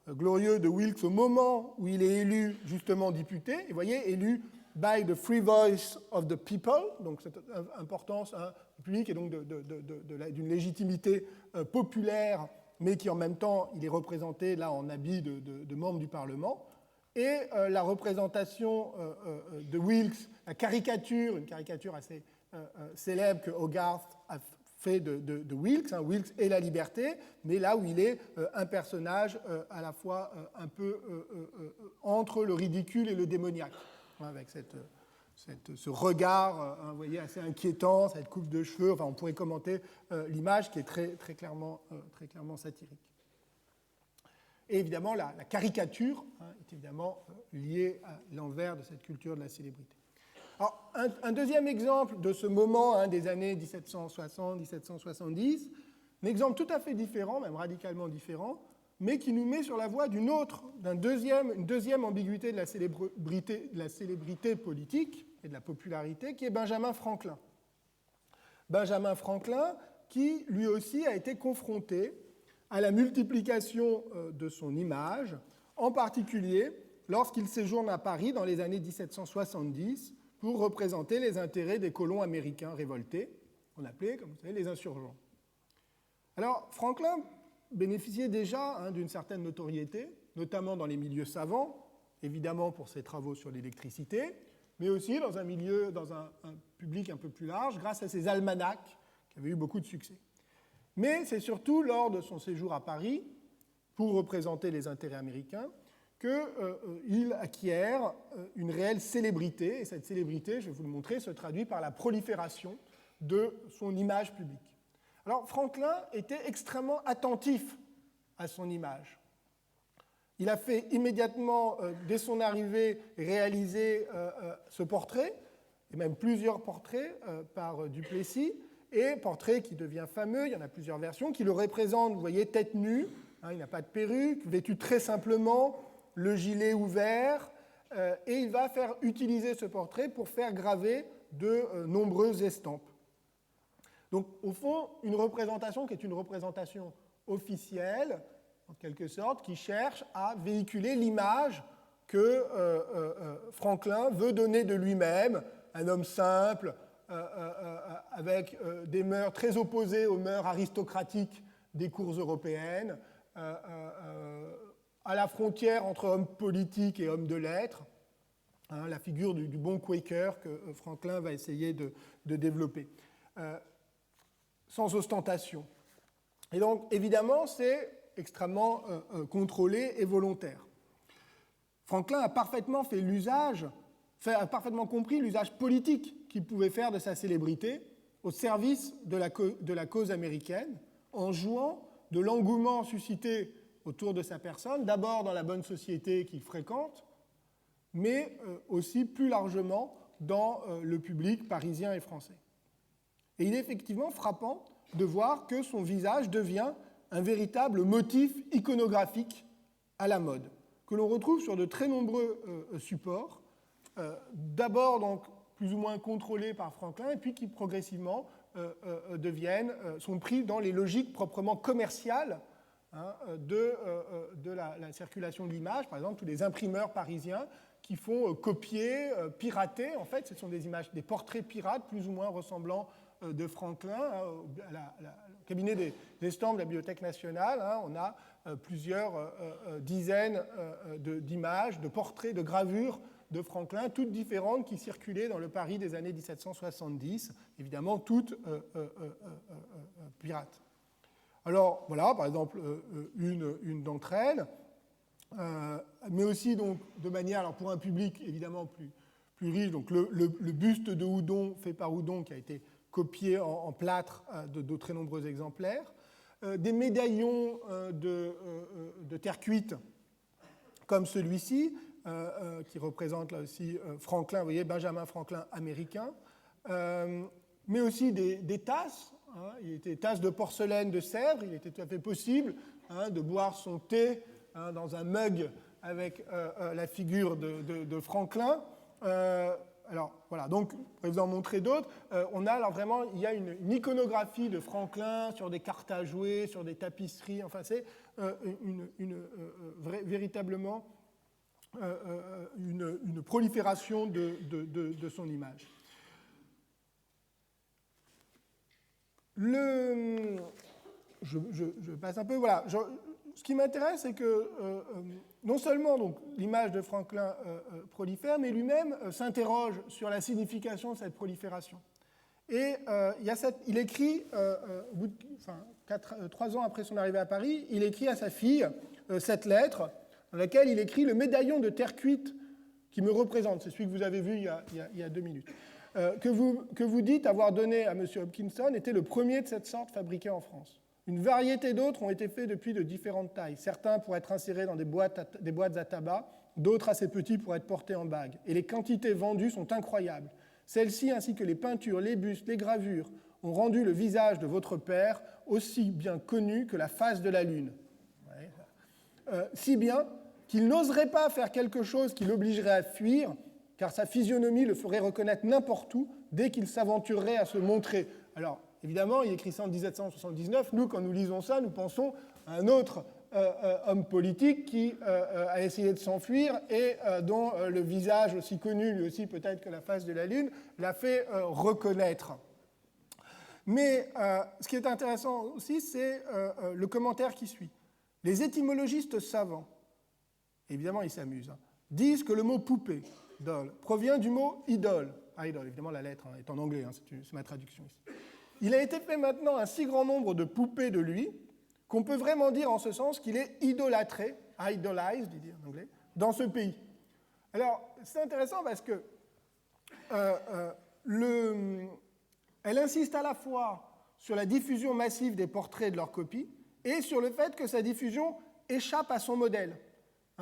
glorieux de Wilkes au moment où il est élu justement député, et vous voyez, élu by the free voice of the people, donc cette importance du public et donc d'une légitimité populaire, mais qui en même temps, il est représenté là en habit de membre du Parlement. Et la représentation de Wilkes, la caricature, une caricature assez célèbre que Hogarth a fait de Wilkes, Wilkes et la liberté, mais là où il est un personnage à la fois un peu entre le ridicule et le démoniaque, avec ce regard, vous voyez, assez inquiétant, cette coupe de cheveux. Enfin, on pourrait commenter l'image qui est très clairement satirique. Et évidemment, la caricature est évidemment liée à l'envers de cette culture de la célébrité. Alors, un deuxième exemple de ce moment des années 1760-1770, un exemple tout à fait différent, même radicalement différent, mais qui nous met sur la voie d'une deuxième ambiguïté de la célébrité politique et de la popularité, qui est Benjamin Franklin. Benjamin Franklin, qui lui aussi a été confronté à la multiplication de son image, en particulier lorsqu'il séjourne à Paris dans les années 1770 pour représenter les intérêts des colons américains révoltés, qu'on appelait, comme vous savez, les insurgents. Alors, Franklin bénéficiait déjà d'une certaine notoriété, notamment dans les milieux savants, évidemment pour ses travaux sur l'électricité, mais aussi dans un public un peu plus large, grâce à ses almanachs qui avaient eu beaucoup de succès. Mais c'est surtout lors de son séjour à Paris, pour représenter les intérêts américains, qu'il acquiert une réelle célébrité. Et cette célébrité, je vais vous le montrer, se traduit par la prolifération de son image publique. Alors, Franklin était extrêmement attentif à son image. Il a fait immédiatement, dès son arrivée, réaliser ce portrait, et même plusieurs portraits par Duplessis, et portrait qui devient fameux, il y en a plusieurs versions, qui le représentent, vous voyez, tête nue, il n'a pas de perruque, vêtu très simplement, le gilet ouvert, et il va faire utiliser ce portrait pour faire graver de nombreuses estampes. Donc, au fond, une représentation qui est une représentation officielle, en quelque sorte, qui cherche à véhiculer l'image que Franklin veut donner de lui-même, un homme simple, avec des mœurs très opposées aux mœurs aristocratiques des cours européennes, à la frontière entre homme politique et homme de lettres, la figure du bon Quaker que Franklin va essayer de développer, sans ostentation. Et donc, évidemment, c'est extrêmement contrôlé et volontaire. Franklin a parfaitement compris l'usage politique qu'il pouvait faire de sa célébrité au service de la cause américaine, en jouant de l'engouement suscité autour de sa personne, d'abord dans la bonne société qu'il fréquente, mais aussi plus largement dans le public parisien et français. Et il est effectivement frappant de voir que son visage devient un véritable motif iconographique à la mode, que l'on retrouve sur de très nombreux supports, d'abord donc plus ou moins contrôlés par Franklin, et puis qui progressivement sont pris dans les logiques proprement commerciales de la circulation de l'image. Par exemple, tous les imprimeurs parisiens qui font copier, pirater, en fait, ce sont des images, des portraits pirates plus ou moins ressemblant de Franklin. Au cabinet des estampes de la Bibliothèque nationale, on a plusieurs dizaines d'images, de portraits, de gravures de Franklin, toutes différentes qui circulaient dans le Paris des années 1770, évidemment toutes pirates. Alors voilà, par exemple, une d'entre elles, mais aussi donc, de manière, alors pour un public évidemment plus riche, donc le buste de Houdon fait par Houdon qui a été copié en plâtre de très nombreux exemplaires, des médaillons de terre cuite comme celui-ci, qui représente là aussi Franklin, vous voyez, Benjamin Franklin américain, mais aussi des tasses. Il était tasses de porcelaine de Sèvres. Il était tout à fait possible de boire son thé dans un mug avec la figure de Franklin. Alors voilà, donc pour vous en montrer d'autres, on a alors vraiment, il y a une iconographie de Franklin sur des cartes à jouer, sur des tapisseries. Enfin, c'est véritablement une prolifération de son image. Je passe un peu. Voilà. Ce qui m'intéresse, c'est que non seulement donc, l'image de Franklin prolifère, mais lui-même s'interroge sur la signification de cette prolifération. Et il écrit, 3 ans après son arrivée à Paris, il écrit à sa fille cette lettre dans laquelle il écrit « Le médaillon de terre cuite qui me représente », c'est celui que vous avez vu il y a 2 minutes, que vous dites avoir donné à M. Hopkinson était le premier de cette sorte fabriqué en France. Une variété d'autres ont été faits depuis de différentes tailles, certains pour être insérés dans des boîtes à tabac, d'autres assez petits pour être portés en bague. Et les quantités vendues sont incroyables. Celles-ci, ainsi que les peintures, les bustes, les gravures, ont rendu le visage de votre père aussi bien connu que la face de la lune. Si bien qu'il n'oserait pas faire quelque chose qui l'obligerait à fuir, car sa physionomie le ferait reconnaître n'importe où dès qu'il s'aventurerait à se montrer. Alors, évidemment, il écrit ça en 1779. Nous, quand nous lisons ça, nous pensons à un autre homme politique qui a essayé de s'enfuir et dont le visage, aussi connu, lui aussi peut-être que la face de la Lune, l'a fait reconnaître. Mais ce qui est intéressant aussi, c'est le commentaire qui suit. Les étymologistes savants, évidemment ils s'amusent, disent que le mot poupée, doll, provient du mot idole. Idol, évidemment la lettre est en anglais, c'est ma traduction ici. Il a été fait maintenant un si grand nombre de poupées de lui qu'on peut vraiment dire en ce sens qu'il est idolâtré, idolized, il dit en anglais, dans ce pays. Alors, c'est intéressant parce que elle insiste à la fois sur la diffusion massive des portraits de leurs copies et sur le fait que sa diffusion échappe à son modèle.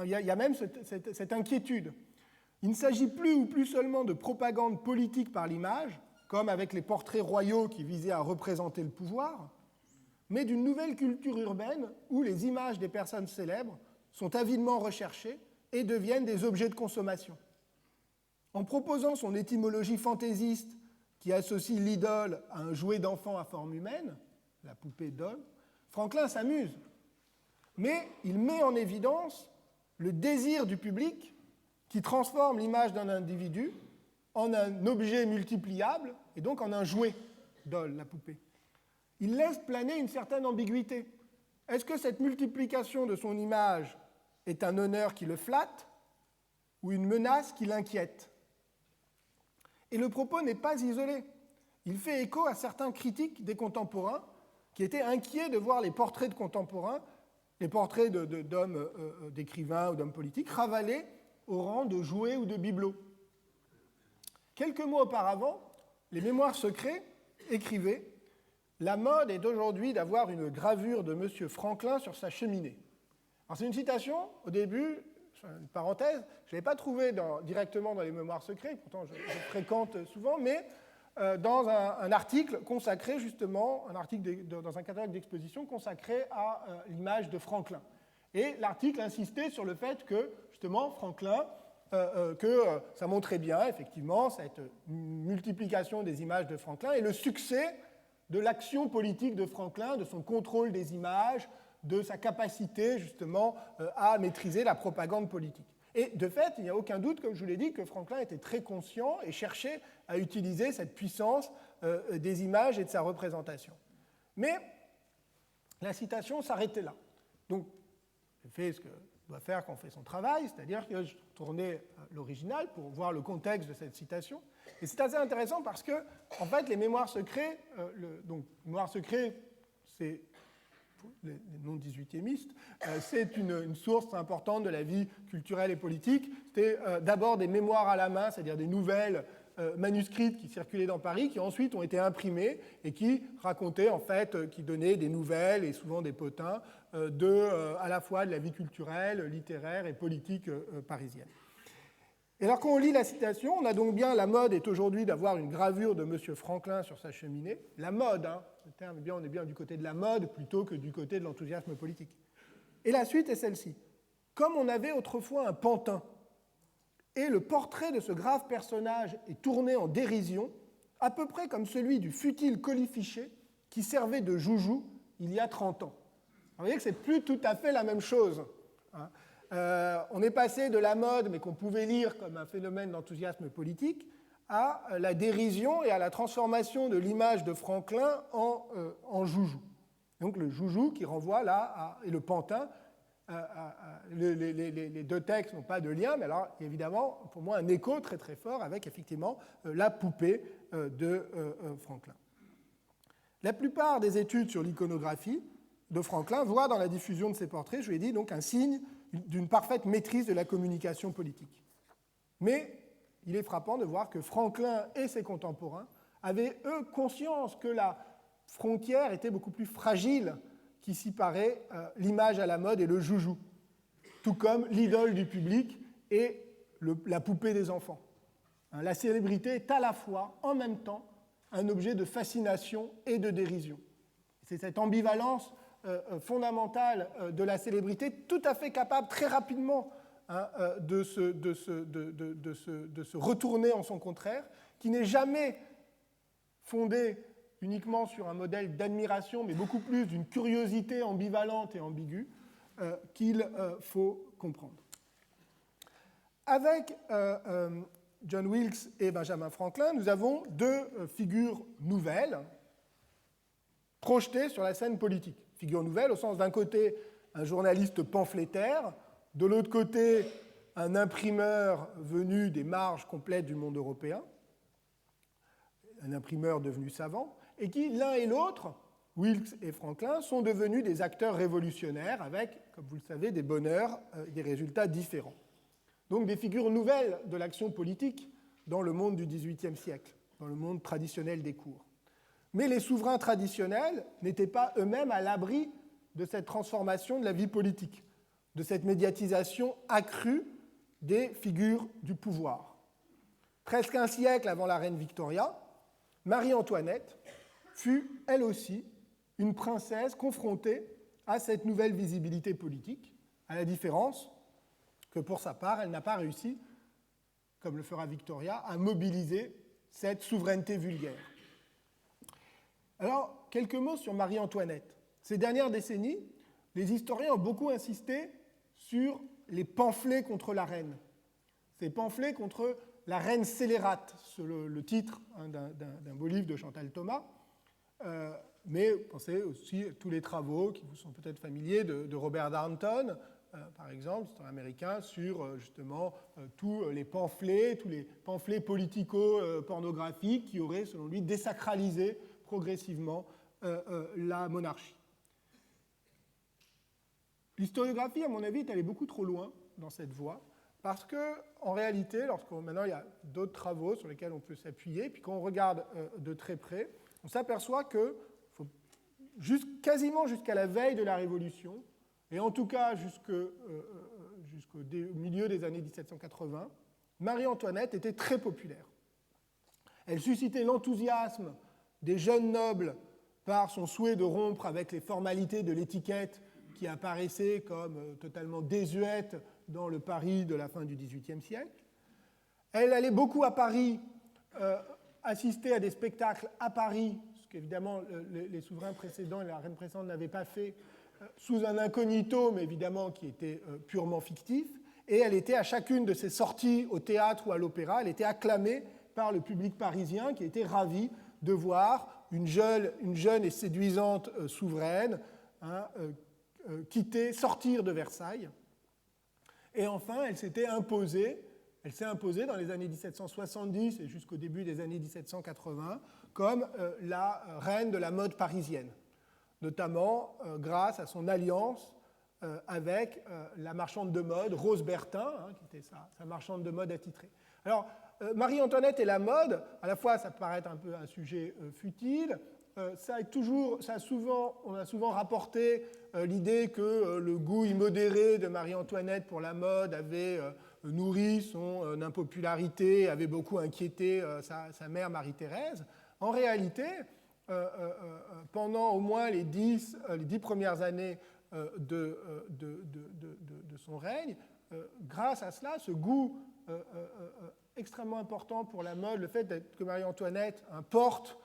Il y a même cette inquiétude. Il ne s'agit plus ou plus seulement de propagande politique par l'image, comme avec les portraits royaux qui visaient à représenter le pouvoir, mais d'une nouvelle culture urbaine où les images des personnes célèbres sont avidement recherchées et deviennent des objets de consommation. En proposant son étymologie fantaisiste qui associe l'idole à un jouet d'enfant à forme humaine, la poupée doll, Franklin s'amuse, mais il met en évidence le désir du public qui transforme l'image d'un individu en un objet multipliable et donc en un jouet doll, la poupée. Il laisse planer une certaine ambiguïté. Est-ce que cette multiplication de son image est un honneur qui le flatte ou une menace qui l'inquiète? Et le propos n'est pas isolé. Il fait écho à certains critiques des contemporains qui étaient inquiets de voir les portraits de contemporains, les portraits d'hommes, d'écrivains ou d'hommes politiques, ravalés au rang de jouets ou de bibelots. Quelques mois auparavant, les Mémoires secrets écrivaient « La mode est aujourd'hui d'avoir une gravure de M. Franklin sur sa cheminée ». Alors c'est une citation, au début, une parenthèse, je ne l'ai pas trouvée directement dans les Mémoires secrets, pourtant je fréquente souvent, mais dans un article consacré justement, dans un catalogue d'exposition consacré à l'image de Franklin. Et l'article insistait sur le fait que, justement, Franklin, que ça montrait bien, effectivement, cette multiplication des images de Franklin et le succès de l'action politique de Franklin, de son contrôle des images, de sa capacité, justement, à maîtriser la propagande politique. Et de fait, il n'y a aucun doute, comme je vous l'ai dit, que Franklin était très conscient et cherchait à utiliser cette puissance des images et de sa représentation. Mais la citation s'arrêtait là. Donc, j'ai fait ce que doit faire quand on fait son travail, c'est-à-dire que je tournais l'original pour voir le contexte de cette citation. Et c'est assez intéressant parce que, en fait, les Mémoires secrets, donc Mémoires secrets, c'est les non-18e-istes, c'est une source importante de la vie culturelle et politique. C'était d'abord des mémoires à la main, c'est-à-dire des nouvelles manuscrites qui circulaient dans Paris, qui ensuite ont été imprimées et qui racontaient, en fait, qui donnaient des nouvelles et souvent des potins à la fois de la vie culturelle, littéraire et politique parisienne. Et alors quand on lit la citation, on a donc bien « La mode est aujourd'hui d'avoir une gravure de M. Franklin sur sa cheminée ». La mode, hein, le terme, on est bien du côté de la mode plutôt que du côté de l'enthousiasme politique. Et la suite est celle-ci. Comme on avait autrefois un pantin, et le portrait de ce grave personnage est tourné en dérision, à peu près comme celui du futile colifichet qui servait de joujou il y a 30 ans. Vous voyez que ce n'est plus tout à fait la même chose. Hein. On est passé de la mode, mais qu'on pouvait lire comme un phénomène d'enthousiasme politique, à la dérision et à la transformation de l'image de Franklin en joujou. Donc le joujou qui renvoie là, et le pantin, les deux textes n'ont pas de lien, mais alors évidemment, pour moi, un écho très très fort avec effectivement la poupée de Franklin. La plupart des études sur l'iconographie de Franklin voient dans la diffusion de ses portraits, je l'ai dit, donc un signe d'une parfaite maîtrise de la communication politique. Mais il est frappant de voir que Franklin et ses contemporains avaient, eux, conscience que la frontière était beaucoup plus fragile qui séparait l'image à la mode et le joujou, tout comme l'idole du public et la poupée des enfants. La célébrité est à la fois, en même temps, un objet de fascination et de dérision. C'est cette ambivalence fondamentale de la célébrité, tout à fait capable très rapidement de se retourner en son contraire, qui n'est jamais fondée uniquement sur un modèle d'admiration, mais beaucoup plus d'une curiosité ambivalente et ambiguë qu'il faut comprendre. Avec John Wilkes et Benjamin Franklin, nous avons deux figures nouvelles projetées sur la scène politique. Figure nouvelle au sens d'un côté un journaliste pamphlétaire, de l'autre côté un imprimeur venu des marges complètes du monde européen, un imprimeur devenu savant, et qui, l'un et l'autre, Wilkes et Franklin, sont devenus des acteurs révolutionnaires avec, comme vous le savez, des bonheurs et des résultats différents. Donc des figures nouvelles de l'action politique dans le monde du XVIIIe siècle, dans le monde traditionnel des cours. Mais les souverains traditionnels n'étaient pas eux-mêmes à l'abri de cette transformation de la vie politique, de cette médiatisation accrue des figures du pouvoir. Presque un siècle avant la reine Victoria, Marie-Antoinette fut, elle aussi, une princesse confrontée à cette nouvelle visibilité politique, à la différence que pour sa part, elle n'a pas réussi, comme le fera Victoria, à mobiliser cette souveraineté vulgaire. Alors, quelques mots sur Marie-Antoinette. Ces dernières décennies, les historiens ont beaucoup insisté sur les pamphlets contre la reine. Ces pamphlets contre la reine scélérate, c'est le titre d'un beau livre de Chantal Thomas, mais pensez aussi à tous les travaux qui vous sont peut-être familiers de Robert Darnton, par exemple, historien américain, sur justement tous les pamphlets politico-pornographiques qui auraient, selon lui, désacralisé progressivement la monarchie. L'historiographie, à mon avis, est allée beaucoup trop loin dans cette voie, parce qu'en réalité, maintenant il y a d'autres travaux sur lesquels on peut s'appuyer, puis quand on regarde de très près, on s'aperçoit que quasiment jusqu'à la veille de la Révolution, et en tout cas jusqu'au milieu des années 1780, Marie-Antoinette était très populaire. Elle suscitait l'enthousiasme des jeunes nobles par son souhait de rompre avec les formalités de l'étiquette qui apparaissaient comme totalement désuètes dans le Paris de la fin du XVIIIe siècle. Elle allait beaucoup à Paris, assister à des spectacles à Paris, ce qu'évidemment les souverains précédents et la reine précédente n'avaient pas fait, sous un incognito, mais évidemment qui était purement fictif. Et elle était à chacune de ses sorties au théâtre ou à l'opéra, elle était acclamée par le public parisien qui était ravi de voir une jeune et séduisante souveraine sortir de Versailles. Et enfin, elle s'est imposée dans les années 1770 et jusqu'au début des années 1780 comme la reine de la mode parisienne, notamment grâce à son alliance avec la marchande de mode Rose Bertin, qui était sa marchande de mode attitrée. Alors, Marie-Antoinette et la mode, à la fois ça peut paraître un peu un sujet futile, on a souvent rapporté l'idée que le goût immodéré de Marie-Antoinette pour la mode avait nourri son impopularité, avait beaucoup inquiété sa mère Marie-Thérèse. En réalité, pendant au moins les 10 premières années de son règne, grâce à cela, ce goût extrêmement important pour la mode, le fait que Marie-Antoinette porte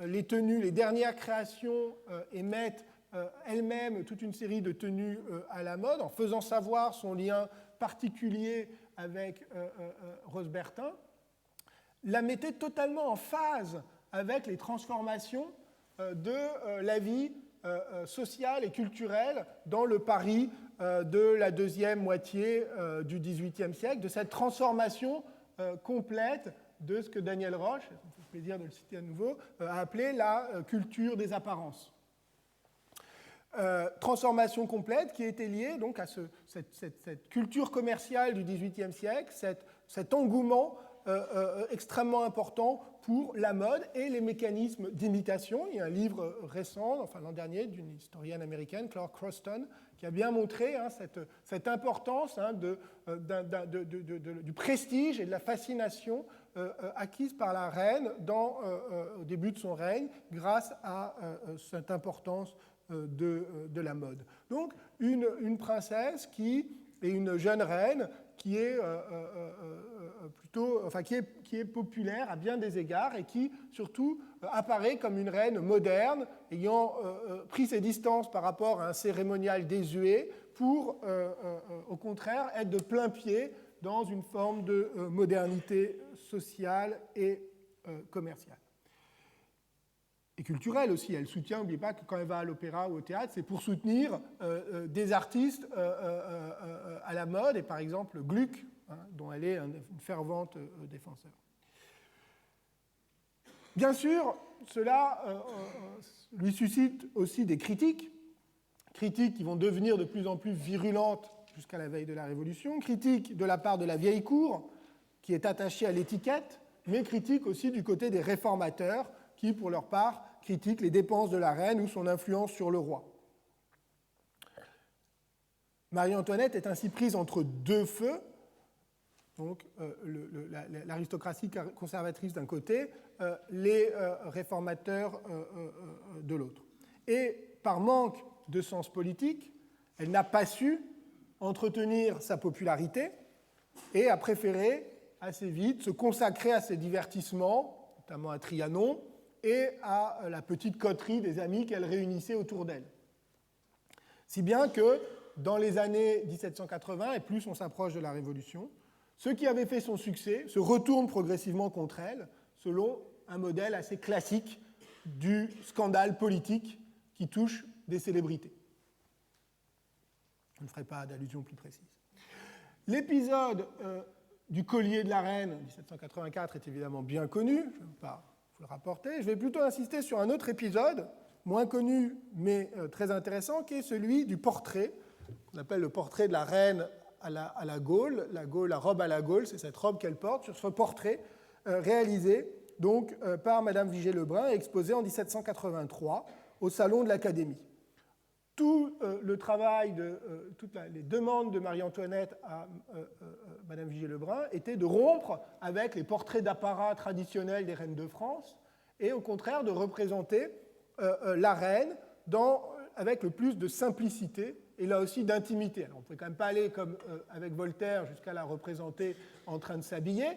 les tenues, les dernières créations et mette elle-même toute une série de tenues à la mode, en faisant savoir son lien particulier avec Rose Bertin, la mettait totalement en phase avec les transformations de la vie sociale et culturelle dans le Paris de la deuxième moitié du XVIIIe siècle, de cette transformation complète de ce que Daniel Roche, ça me fait plaisir de le citer à nouveau, a appelé la culture des apparences. Transformation complète qui était liée donc à cette culture commerciale du XVIIIe siècle, cet engouement extrêmement important pour la mode et les mécanismes d'imitation. Il y a un livre récent, enfin l'an dernier, d'une historienne américaine, Clark Croston, qui a bien montré cette importance du prestige et de la fascination acquise par la reine au début de son règne grâce à cette importance de la mode. Donc une princesse et une jeune reine qui est qui est populaire à bien des égards et qui surtout apparaît comme une reine moderne ayant pris ses distances par rapport à un cérémonial désuet pour au contraire être de plein pied dans une forme de modernité sociale et commerciale. Et culturelle aussi. Elle soutient, n'oubliez pas que quand elle va à l'opéra ou au théâtre, c'est pour soutenir des artistes à la mode, et par exemple Gluck, dont elle est une fervente défenseur. Bien sûr, cela lui suscite aussi des critiques qui vont devenir de plus en plus virulentes jusqu'à la veille de la Révolution, critiques de la part de la vieille cour, qui est attachée à l'étiquette, mais critiques aussi du côté des réformateurs, qui, pour leur part, critiquent les dépenses de la reine ou son influence sur le roi. Marie-Antoinette est ainsi prise entre deux feux, donc l'aristocratie conservatrice d'un côté, les réformateurs de l'autre. Et par manque de sens politique, elle n'a pas su entretenir sa popularité et a préféré assez vite se consacrer à ses divertissements, notamment à Trianon, et à la petite coterie des amis qu'elle réunissait autour d'elle. Si bien que, dans les années 1780, et plus on s'approche de la Révolution, ceux qui avaient fait son succès se retournent progressivement contre elle, selon un modèle assez classique du scandale politique qui touche des célébrités. Je ne ferai pas d'allusion plus précise. L'épisode du collier de la reine, 1784, est évidemment bien connu, je ne vais pas vous le rapporter. Je vais plutôt insister sur un autre épisode, moins connu mais très intéressant, qui est celui du portrait, qu'on appelle le portrait de la reine à la Gaule, la robe à la Gaule, c'est cette robe qu'elle porte, sur ce portrait réalisé donc, par Madame Vigée-Lebrun et exposé en 1783 au Salon de l'Académie. Tout le travail, toutes les demandes de Marie-Antoinette à Madame Vigée-Lebrun étaient de rompre avec les portraits d'apparat traditionnels des reines de France et au contraire de représenter la reine avec le plus de simplicité et là aussi d'intimité. Alors on ne pouvait quand même pas aller comme avec Voltaire jusqu'à la représenter en train de s'habiller,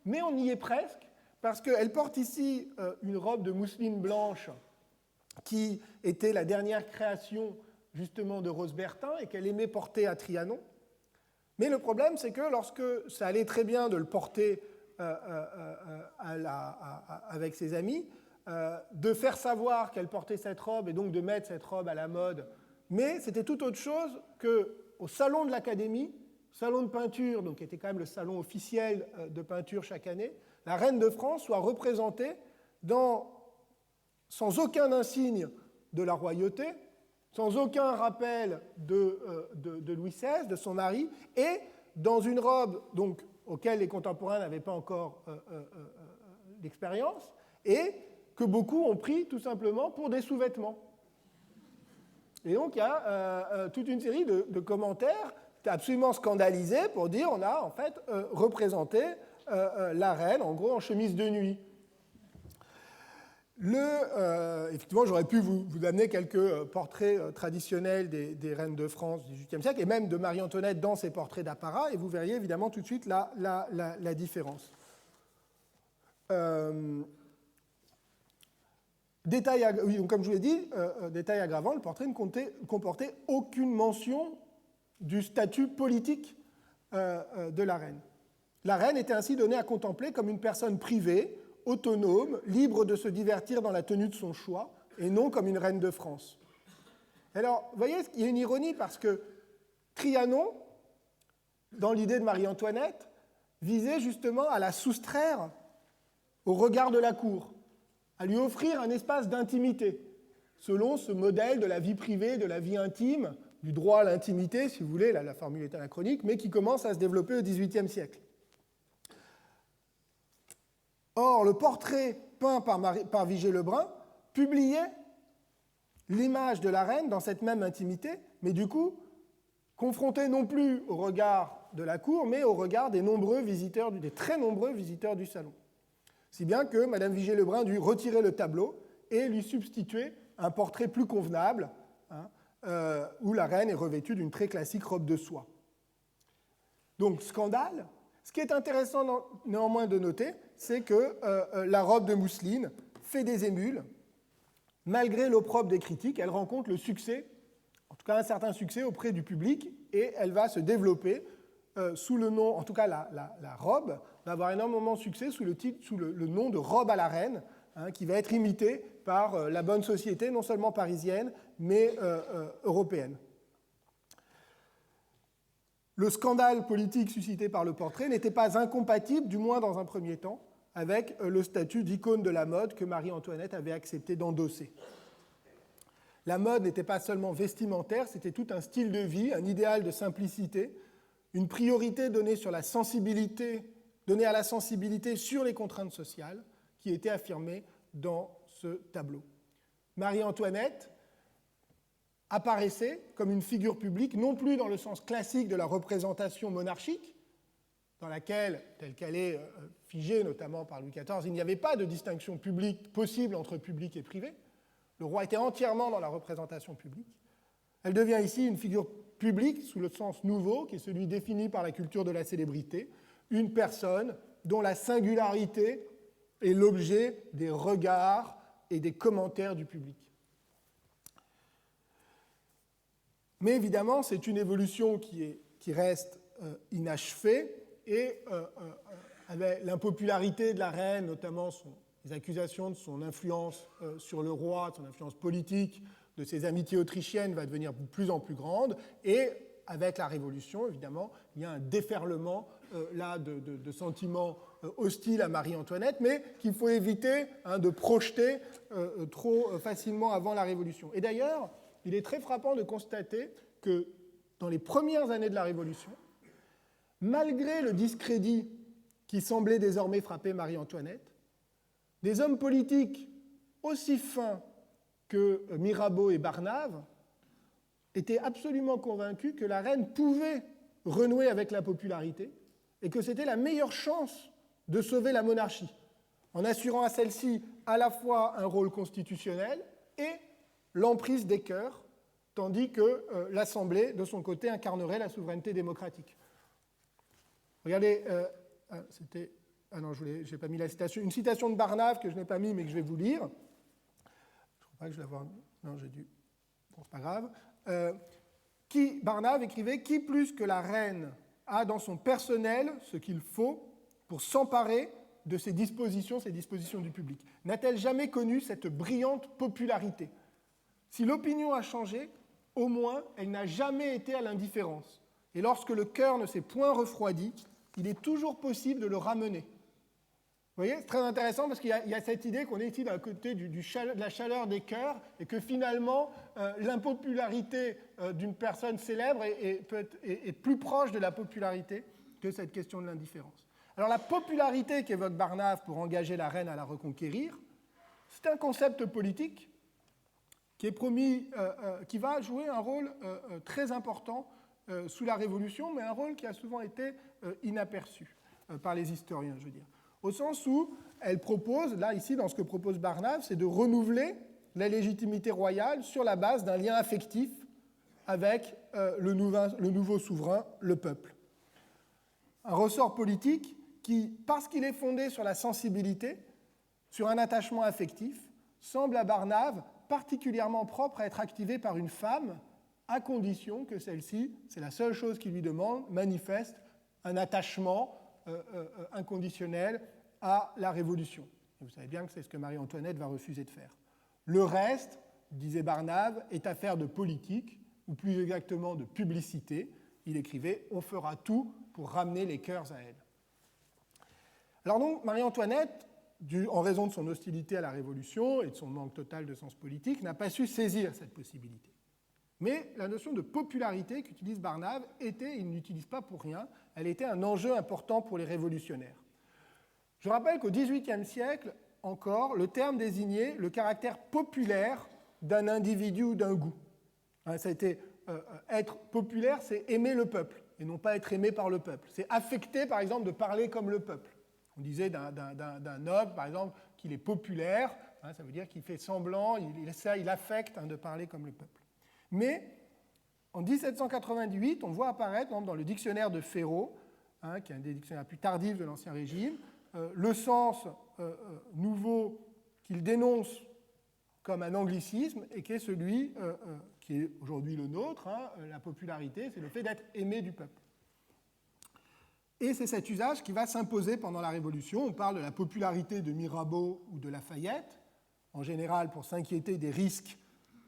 mais on y est presque parce qu'elle porte ici une robe de mousseline blanche qui était la dernière création justement de Rose Bertin et qu'elle aimait porter à Trianon. Mais le problème, c'est que lorsque ça allait très bien de le porter avec ses amis, de faire savoir qu'elle portait cette robe et donc de mettre cette robe à la mode, mais c'était tout autre chose qu'au salon de l'Académie, salon de peinture, donc qui était quand même le salon officiel de peinture chaque année, la reine de France soit représentée sans aucun insigne de la royauté, sans aucun rappel de Louis XVI, de son mari, et dans une robe donc, auquel les contemporains n'avaient pas encore d'expérience, et que beaucoup ont pris tout simplement pour des sous-vêtements. Et donc il y a toute une série de commentaires absolument scandalisés pour dire on a en fait représenté la reine, en gros en chemise de nuit. Effectivement, j'aurais pu vous amener quelques portraits traditionnels des reines de France du XVIIIe siècle, et même de Marie-Antoinette dans ses portraits d'apparat, et vous verriez évidemment tout de suite la différence. Oui, donc comme je vous l'ai dit, détail aggravant, le portrait ne comportait aucune mention du statut politique de la reine. La reine était ainsi donnée à contempler comme une personne privée, autonome, libre de se divertir dans la tenue de son choix, et non comme une reine de France. Alors, vous voyez, il y a une ironie parce que Trianon, dans l'idée de Marie-Antoinette, visait justement à la soustraire au regard de la cour, à lui offrir un espace d'intimité, selon ce modèle de la vie privée, de la vie intime, du droit à l'intimité, si vous voulez, là, la formule est anachronique, mais qui commence à se développer au XVIIIe siècle. Or, le portrait peint par Vigée-Lebrun publiait l'image de la reine dans cette même intimité, mais du coup, confrontée non plus au regard de la cour, mais au regard des très nombreux visiteurs du salon. Si bien que Mme Vigée-Lebrun dut retirer le tableau et lui substituer un portrait plus convenable, où la reine est revêtue d'une très classique robe de soie. Donc, scandale. Ce qui est intéressant néanmoins de noter, c'est que la robe de mousseline fait des émules. Malgré l'opprobre des critiques, elle rencontre le succès, en tout cas un certain succès auprès du public, et elle va se développer sous le nom, en tout cas la robe, va avoir énormément de succès sous le nom de robe à la reine, qui va être imitée par la bonne société, non seulement parisienne, mais européenne. Le scandale politique suscité par le portrait n'était pas incompatible, du moins dans un premier temps, avec le statut d'icône de la mode que Marie-Antoinette avait accepté d'endosser. La mode n'était pas seulement vestimentaire, c'était tout un style de vie, un idéal de simplicité, une priorité donnée à la sensibilité sur les contraintes sociales qui était affirmée dans ce tableau. Marie-Antoinette apparaissait comme une figure publique, non plus dans le sens classique de la représentation monarchique, dans laquelle, telle qu'elle est figée notamment par Louis XIV, il n'y avait pas de distinction publique possible entre public et privé. Le roi était entièrement dans la représentation publique. Elle devient ici une figure publique sous le sens nouveau, qui est celui défini par la culture de la célébrité, une personne dont la singularité est l'objet des regards et des commentaires du public. Mais évidemment, c'est une évolution qui reste inachevée, et avec l'impopularité de la reine, notamment les accusations de son influence sur le roi, de son influence politique, de ses amitiés autrichiennes, va devenir de plus en plus grande, et avec la Révolution, évidemment, il y a un déferlement là de sentiments hostiles à Marie-Antoinette, mais qu'il faut éviter de projeter trop facilement avant la Révolution. Et d'ailleurs, il est très frappant de constater que dans les premières années de la Révolution, malgré le discrédit qui semblait désormais frapper Marie-Antoinette, des hommes politiques aussi fins que Mirabeau et Barnave étaient absolument convaincus que la reine pouvait renouer avec la popularité et que c'était la meilleure chance de sauver la monarchie, en assurant à celle-ci à la fois un rôle constitutionnel et l'emprise des cœurs, tandis que l'Assemblée, de son côté, incarnerait la souveraineté démocratique. Regardez, je n'ai pas mis la citation, une citation de Barnave que je n'ai pas mis mais que je vais vous lire. Je ne crois pas que je l'avoir. Non, j'ai dû. Bon, c'est pas grave. Barnave écrivait « Qui plus que la reine a dans son personnel ce qu'il faut pour s'emparer de ses dispositions du public. N'a-t-elle jamais connu cette brillante popularité? Si l'opinion a changé, au moins elle n'a jamais été à l'indifférence. Et lorsque le cœur ne s'est point refroidi, il est toujours possible de le ramener. » Vous voyez, c'est très intéressant parce qu'il y a cette idée qu'on est ici d'un côté de la chaleur des cœurs et que finalement l'impopularité d'une personne célèbre est plus proche de la popularité que cette question de l'indifférence. Alors la popularité qu'évoque Barnave pour engager la reine à la reconquérir, c'est un concept politique qui est promis, qui va jouer un rôle très important sous la Révolution, mais un rôle qui a souvent été inaperçu par les historiens, je veux dire. Au sens où elle propose, là, ici, dans ce que propose Barnave, c'est de renouveler la légitimité royale sur la base d'un lien affectif avec le nouveau souverain, le peuple. Un ressort politique qui, parce qu'il est fondé sur la sensibilité, sur un attachement affectif, semble à Barnave particulièrement propre à être activé par une femme, à condition que celle-ci, c'est la seule chose qu'il lui demande, manifeste un attachement inconditionnel à la Révolution. Et vous savez bien que c'est ce que Marie-Antoinette va refuser de faire. Le reste, disait Barnave, est affaire de politique, ou plus exactement de publicité. Il écrivait « On fera tout pour ramener les cœurs à elle ». Alors donc, Marie-Antoinette, en raison de son hostilité à la Révolution et de son manque total de sens politique, n'a pas su saisir cette possibilité. Mais la notion de popularité qu'utilise Barnave était, il ne l'utilise pas pour rien, elle était un enjeu important pour les révolutionnaires. Je rappelle qu'au XVIIIe siècle, encore, le terme désignait le caractère populaire d'un individu ou d'un goût. Ça a été, être populaire, c'est aimer le peuple, et non pas être aimé par le peuple. C'est affecter, par exemple, de parler comme le peuple. On disait d'un noble, par exemple, qu'il est populaire, ça veut dire qu'il fait semblant, il affecte de parler comme le peuple. Mais en 1798, on voit apparaître, dans le dictionnaire de Ferraud, qui est un des dictionnaires plus tardifs de l'Ancien Régime, le sens nouveau qu'il dénonce comme un anglicisme et qui est celui qui est aujourd'hui le nôtre, la popularité, c'est le fait d'être aimé du peuple. Et c'est cet usage qui va s'imposer pendant la Révolution. On parle de la popularité de Mirabeau ou de Lafayette, en général pour s'inquiéter des risques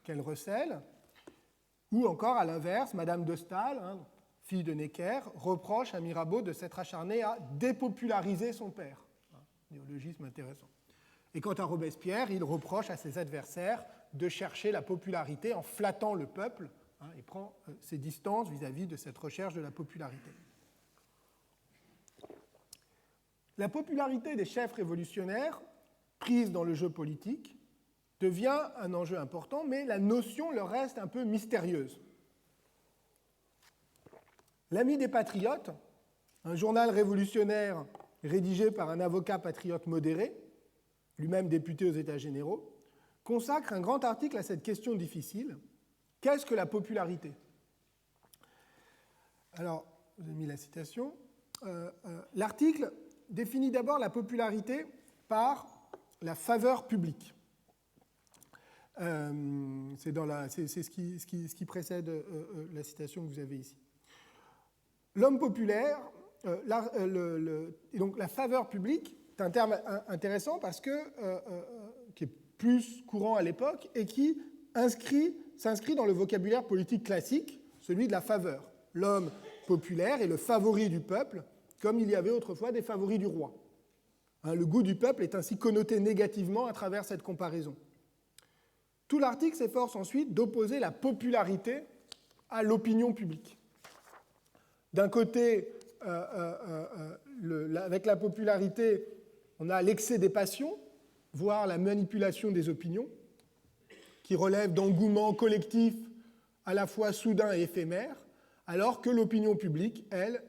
qu'elle recèle. Ou encore, à l'inverse, Madame de Staël, fille de Necker, reproche à Mirabeau de s'être acharné à dépopulariser son père. Néologisme intéressant. Et quant à Robespierre, il reproche à ses adversaires de chercher la popularité en flattant le peuple, et prend ses distances vis-à-vis de cette recherche de la popularité. La popularité des chefs révolutionnaires, prise dans le jeu politique, devient un enjeu important, mais la notion leur reste un peu mystérieuse. L'Ami des Patriotes, un journal révolutionnaire rédigé par un avocat patriote modéré, lui-même député aux États généraux, consacre un grand article à cette question difficile. Qu'est-ce que la popularité? Alors, vous avez mis la citation. L'article définit d'abord la popularité par la faveur publique. C'est ce qui précède la citation que vous avez ici. L'homme populaire, et donc la faveur publique, c'est un terme intéressant parce que, qui est plus courant à l'époque et qui s'inscrit dans le vocabulaire politique classique, celui de la faveur. L'homme populaire est le favori du peuple, comme il y avait autrefois des favoris du roi. Le goût du peuple est ainsi connoté négativement à travers cette comparaison. Tout l'article s'efforce ensuite d'opposer la popularité à l'opinion publique. D'un côté, avec la popularité, on a l'excès des passions, voire la manipulation des opinions, qui relève d'engouements collectifs à la fois soudains et éphémères, alors que l'opinion publique, elle,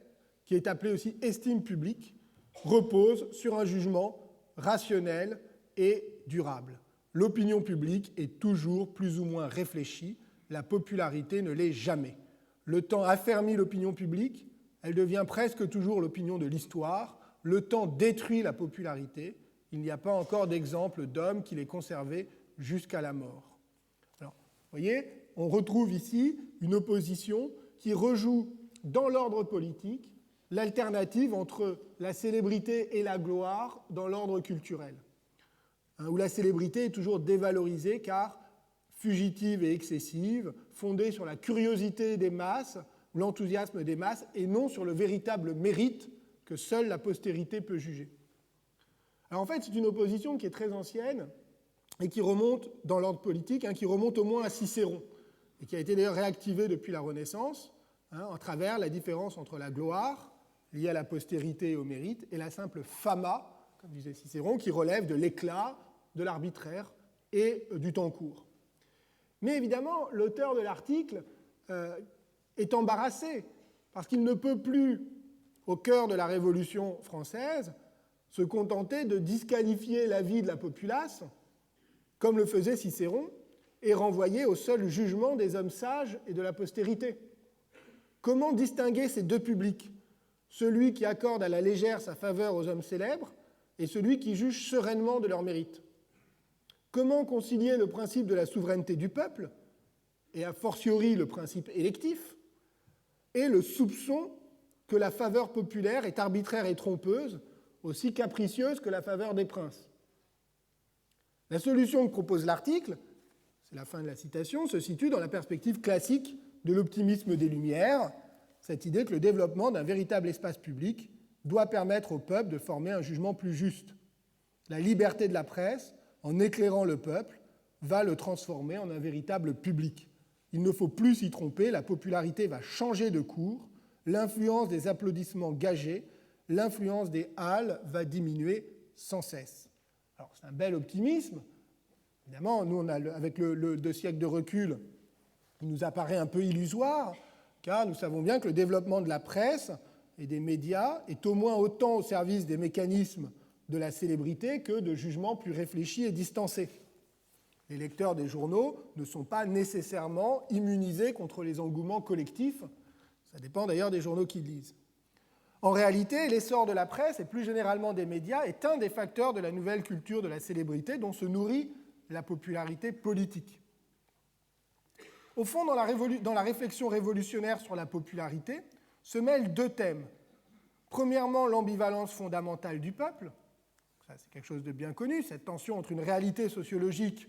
qui est appelée aussi estime publique, repose sur un jugement rationnel et durable. L'opinion publique est toujours plus ou moins réfléchie, la popularité ne l'est jamais. Le temps affermit l'opinion publique, elle devient presque toujours l'opinion de l'histoire, le temps détruit la popularité, il n'y a pas encore d'exemple d'homme qui l'ait conservé jusqu'à la mort. Alors, vous voyez, on retrouve ici une opposition qui rejoue dans l'ordre politique l'alternative entre la célébrité et la gloire dans l'ordre culturel, où la célébrité est toujours dévalorisée car fugitive et excessive, fondée sur la curiosité des masses, l'enthousiasme des masses, et non sur le véritable mérite que seule la postérité peut juger. Alors en fait, c'est une opposition qui est très ancienne et qui remonte dans l'ordre politique, qui remonte au moins à Cicéron, et qui a été d'ailleurs réactivée depuis la Renaissance, à travers la différence entre la gloire, liée à la postérité et au mérite, et la simple fama, comme disait Cicéron, qui relève de l'éclat, de l'arbitraire et du temps court. Mais évidemment, l'auteur de l'article est embarrassé, parce qu'il ne peut plus, au cœur de la Révolution française, se contenter de disqualifier la vie de la populace, comme le faisait Cicéron, et renvoyer au seul jugement des hommes sages et de la postérité. Comment distinguer ces deux publics, celui qui accorde à la légère sa faveur aux hommes célèbres et celui qui juge sereinement de leur mérite? Comment concilier le principe de la souveraineté du peuple, et a fortiori le principe électif, et le soupçon que la faveur populaire est arbitraire et trompeuse, aussi capricieuse que la faveur des princes? La solution que propose l'article, c'est la fin de la citation, se situe dans la perspective classique de l'optimisme des Lumières, cette idée que le développement d'un véritable espace public doit permettre au peuple de former un jugement plus juste. La liberté de la presse, en éclairant le peuple, va le transformer en un véritable public. Il ne faut plus s'y tromper, la popularité va changer de cours, l'influence des applaudissements gagés, l'influence des halles va diminuer sans cesse. Alors c'est un bel optimisme. Évidemment, nous, avec le 2 siècles de recul, il nous apparaît un peu illusoire, car nous savons bien que le développement de la presse et des médias est au moins autant au service des mécanismes de la célébrité que de jugements plus réfléchis et distancés. Les lecteurs des journaux ne sont pas nécessairement immunisés contre les engouements collectifs. Ça dépend d'ailleurs des journaux qu'ils lisent. En réalité, l'essor de la presse et plus généralement des médias est un des facteurs de la nouvelle culture de la célébrité dont se nourrit la popularité politique. Au fond, dans la réflexion révolutionnaire sur la popularité, se mêlent deux thèmes. Premièrement, l'ambivalence fondamentale du peuple. Ça, c'est quelque chose de bien connu, cette tension entre une réalité sociologique,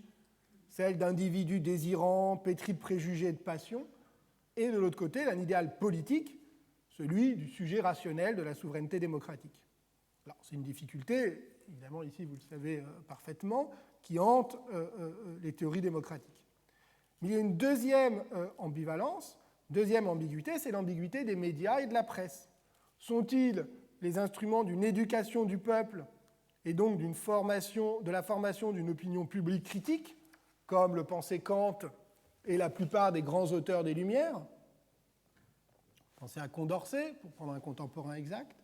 celle d'individus désirants, pétris de préjugés et de passions, et de l'autre côté, un idéal politique, celui du sujet rationnel de la souveraineté démocratique. Alors, c'est une difficulté, évidemment, ici, vous le savez parfaitement, qui hante les théories démocratiques. Mais il y a une deuxième ambivalence, deuxième ambiguïté, c'est l'ambiguïté des médias et de la presse. Sont-ils les instruments d'une éducation du peuple et donc de la formation d'une opinion publique critique, comme le pensait Kant et la plupart des grands auteurs des Lumières? Pensez à Condorcet, pour prendre un contemporain exact.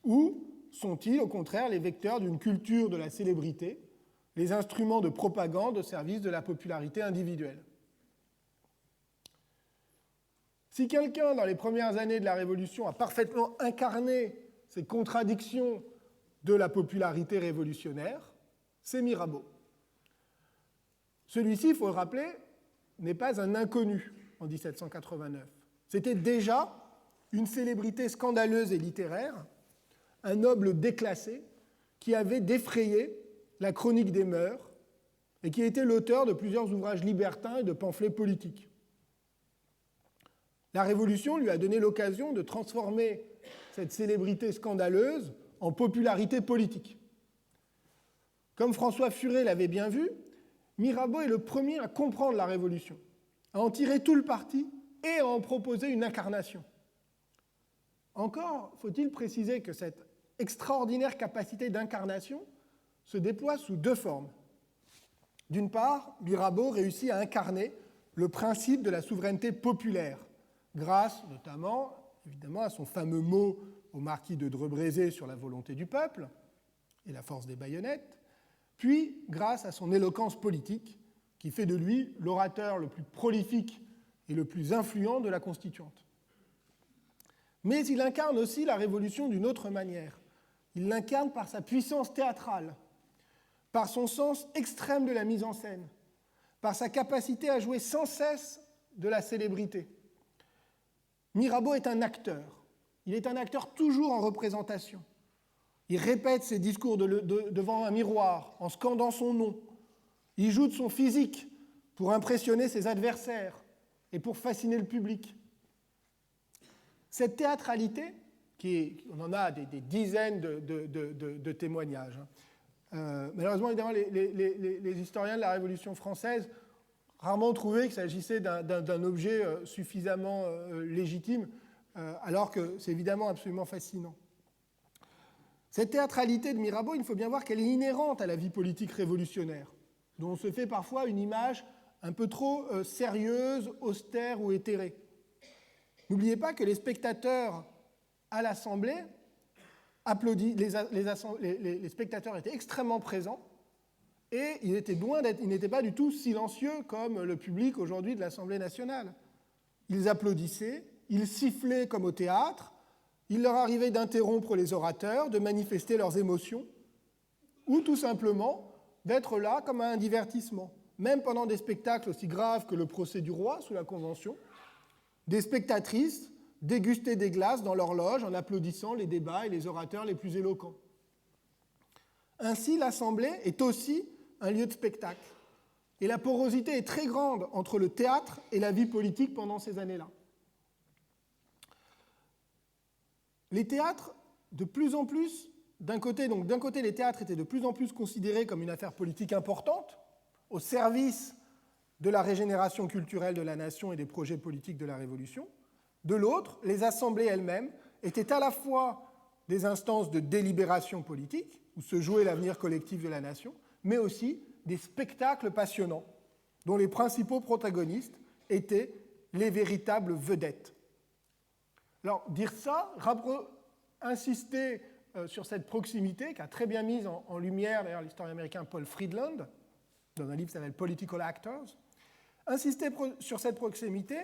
Ou sont-ils, au contraire, les vecteurs d'une culture de la célébrité, les instruments de propagande au service de la popularité individuelle? Si quelqu'un, dans les premières années de la Révolution, a parfaitement incarné ces contradictions de la popularité révolutionnaire, c'est Mirabeau. Celui-ci, il faut le rappeler, n'est pas un inconnu en 1789. C'était déjà une célébrité scandaleuse et littéraire, un noble déclassé qui avait défrayé la chronique des mœurs et qui était l'auteur de plusieurs ouvrages libertins et de pamphlets politiques. La Révolution lui a donné l'occasion de transformer cette célébrité scandaleuse en popularité politique. Comme François Furet l'avait bien vu, Mirabeau est le premier à comprendre la Révolution, à en tirer tout le parti et à en proposer une incarnation. Encore faut-il préciser que cette extraordinaire capacité d'incarnation se déploie sous deux formes. D'une part, Mirabeau réussit à incarner le principe de la souveraineté populaire, grâce notamment, évidemment, à son fameux mot au marquis de Drebrézé sur la volonté du peuple et la force des baïonnettes, puis grâce à son éloquence politique, qui fait de lui l'orateur le plus prolifique et le plus influent de la Constituante. Mais il incarne aussi la Révolution d'une autre manière. Il l'incarne par sa puissance théâtrale, par son sens extrême de la mise en scène, par sa capacité à jouer sans cesse de la célébrité. Mirabeau est un acteur. Il est un acteur toujours en représentation. Il répète ses discours devant un miroir en scandant son nom. Il joue de son physique pour impressionner ses adversaires et pour fasciner le public. Cette théâtralité, on en a des dizaines de témoignages. Malheureusement, évidemment, les historiens de la Révolution française rarement trouvé qu'il s'agissait d'un objet suffisamment légitime, alors que c'est évidemment absolument fascinant. Cette théâtralité de Mirabeau, il faut bien voir qu'elle est inhérente à la vie politique révolutionnaire, dont on se fait parfois une image un peu trop sérieuse, austère ou éthérée. N'oubliez pas que les spectateurs à l'Assemblée les spectateurs étaient extrêmement présents et ils n'étaient pas du tout silencieux comme le public aujourd'hui de l'Assemblée nationale. Ils applaudissaient, ils sifflaient comme au théâtre, il leur arrivait d'interrompre les orateurs, de manifester leurs émotions, ou tout simplement d'être là comme à un divertissement. Même pendant des spectacles aussi graves que le procès du roi sous la Convention, des spectatrices dégustaient des glaces dans leur loge en applaudissant les débats et les orateurs les plus éloquents. Ainsi, l'Assemblée est aussi un lieu de spectacle. Et la porosité est très grande entre le théâtre et la vie politique pendant ces années-là. Les théâtres, de plus en plus, d'un côté, les théâtres étaient de plus en plus considérés comme une affaire politique importante, au service de la régénération culturelle de la nation et des projets politiques de la Révolution. De l'autre, les assemblées elles-mêmes étaient à la fois des instances de délibération politique, où se jouait l'avenir collectif de la nation, mais aussi des spectacles passionnants, dont les principaux protagonistes étaient les véritables vedettes. Alors, dire ça, insister sur cette proximité, qu'a très bien mise en lumière, d'ailleurs, l'historien américain Paul Friedland, dans un livre qui s'appelle Political Actors, insister sur cette proximité,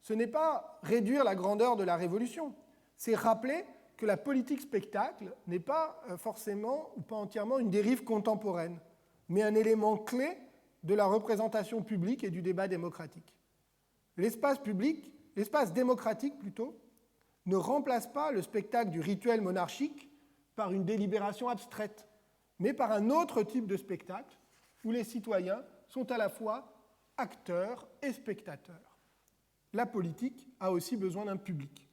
ce n'est pas réduire la grandeur de la Révolution, c'est rappeler que la politique spectacle n'est pas forcément ou pas entièrement une dérive contemporaine, mais un élément clé de la représentation publique et du débat démocratique. L'espace démocratique plutôt, ne remplace pas le spectacle du rituel monarchique par une délibération abstraite, mais par un autre type de spectacle où les citoyens sont à la fois acteurs et spectateurs. La politique a aussi besoin d'un public.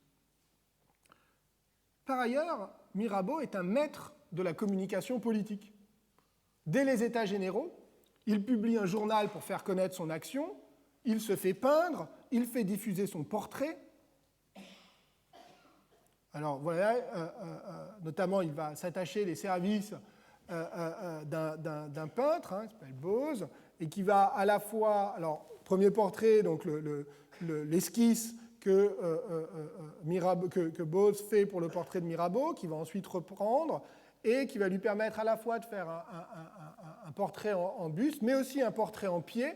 Par ailleurs, Mirabeau est un maître de la communication politique. Dès les États généraux, il publie un journal pour faire connaître son action, il se fait peindre, il fait diffuser son portrait. Alors voilà, notamment il va s'attacher les services d'un peintre, qui s'appelle Boze, et qui va à la fois, alors premier portrait, donc l'esquisse que Boze fait pour le portrait de Mirabeau, qui va ensuite reprendre, et qui va lui permettre à la fois de faire un portrait en buste, mais aussi un portrait en pied,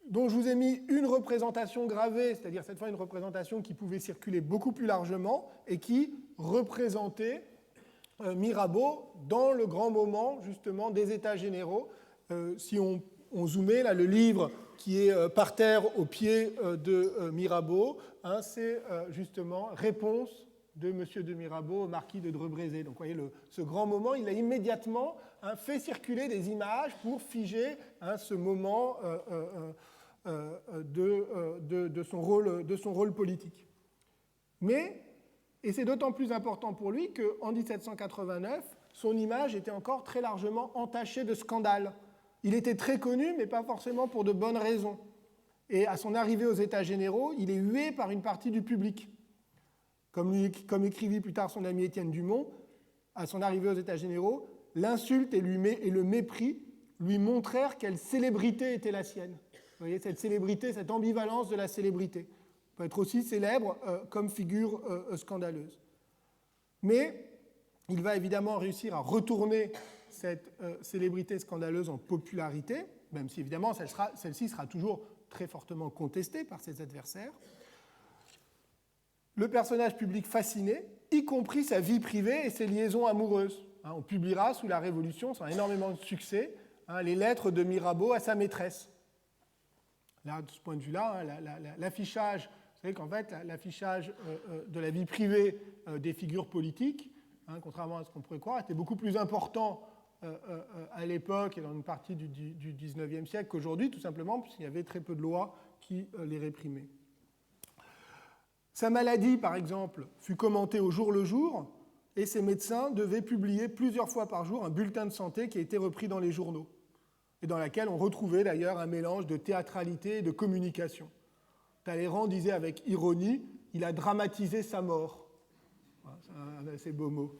dont je vous ai mis une représentation gravée, c'est-à-dire cette fois une représentation qui pouvait circuler beaucoup plus largement et qui représentait Mirabeau dans le grand moment justement des États généraux. Si on zoomait, là, le livre qui est par terre au pied de Mirabeau, hein, c'est justement Réponse de M. de Mirabeau au marquis de Dreux-Brézé. Donc vous voyez, ce grand moment, il a immédiatement fait circuler des images pour figer ce moment de son rôle politique. Mais, et c'est d'autant plus important pour lui qu'en 1789, son image était encore très largement entachée de scandales. Il était très connu, mais pas forcément pour de bonnes raisons. Et à son arrivée aux États généraux, il est hué par une partie du public. Comme écrivit plus tard son ami Étienne Dumont, à son arrivée aux États généraux, l'insulte et le mépris lui montrèrent quelle célébrité était la sienne. Vous voyez, cette célébrité, cette ambivalence de la célébrité. On peut être aussi célèbre comme figure scandaleuse. Mais il va évidemment réussir à retourner cette célébrité scandaleuse en popularité, même si évidemment celle-ci sera toujours très fortement contestée par ses adversaires. Le personnage public fasciné, y compris sa vie privée et ses liaisons amoureuses. On publiera sous la Révolution, sans énormément de succès, les lettres de Mirabeau à sa maîtresse. Là, de ce point de vue-là, l'affichage, vous savez qu'en fait, l'affichage de la vie privée des figures politiques, contrairement à ce qu'on pourrait croire, était beaucoup plus important à l'époque et dans une partie du XIXe siècle qu'aujourd'hui, tout simplement puisqu'il y avait très peu de lois qui les réprimaient. Sa maladie, par exemple, fut commentée au jour le jour et ses médecins devaient publier plusieurs fois par jour un bulletin de santé qui a été repris dans les journaux et dans lequel on retrouvait d'ailleurs un mélange de théâtralité et de communication. Talleyrand disait avec ironie « il a dramatisé sa mort ». C'est un assez beau mot.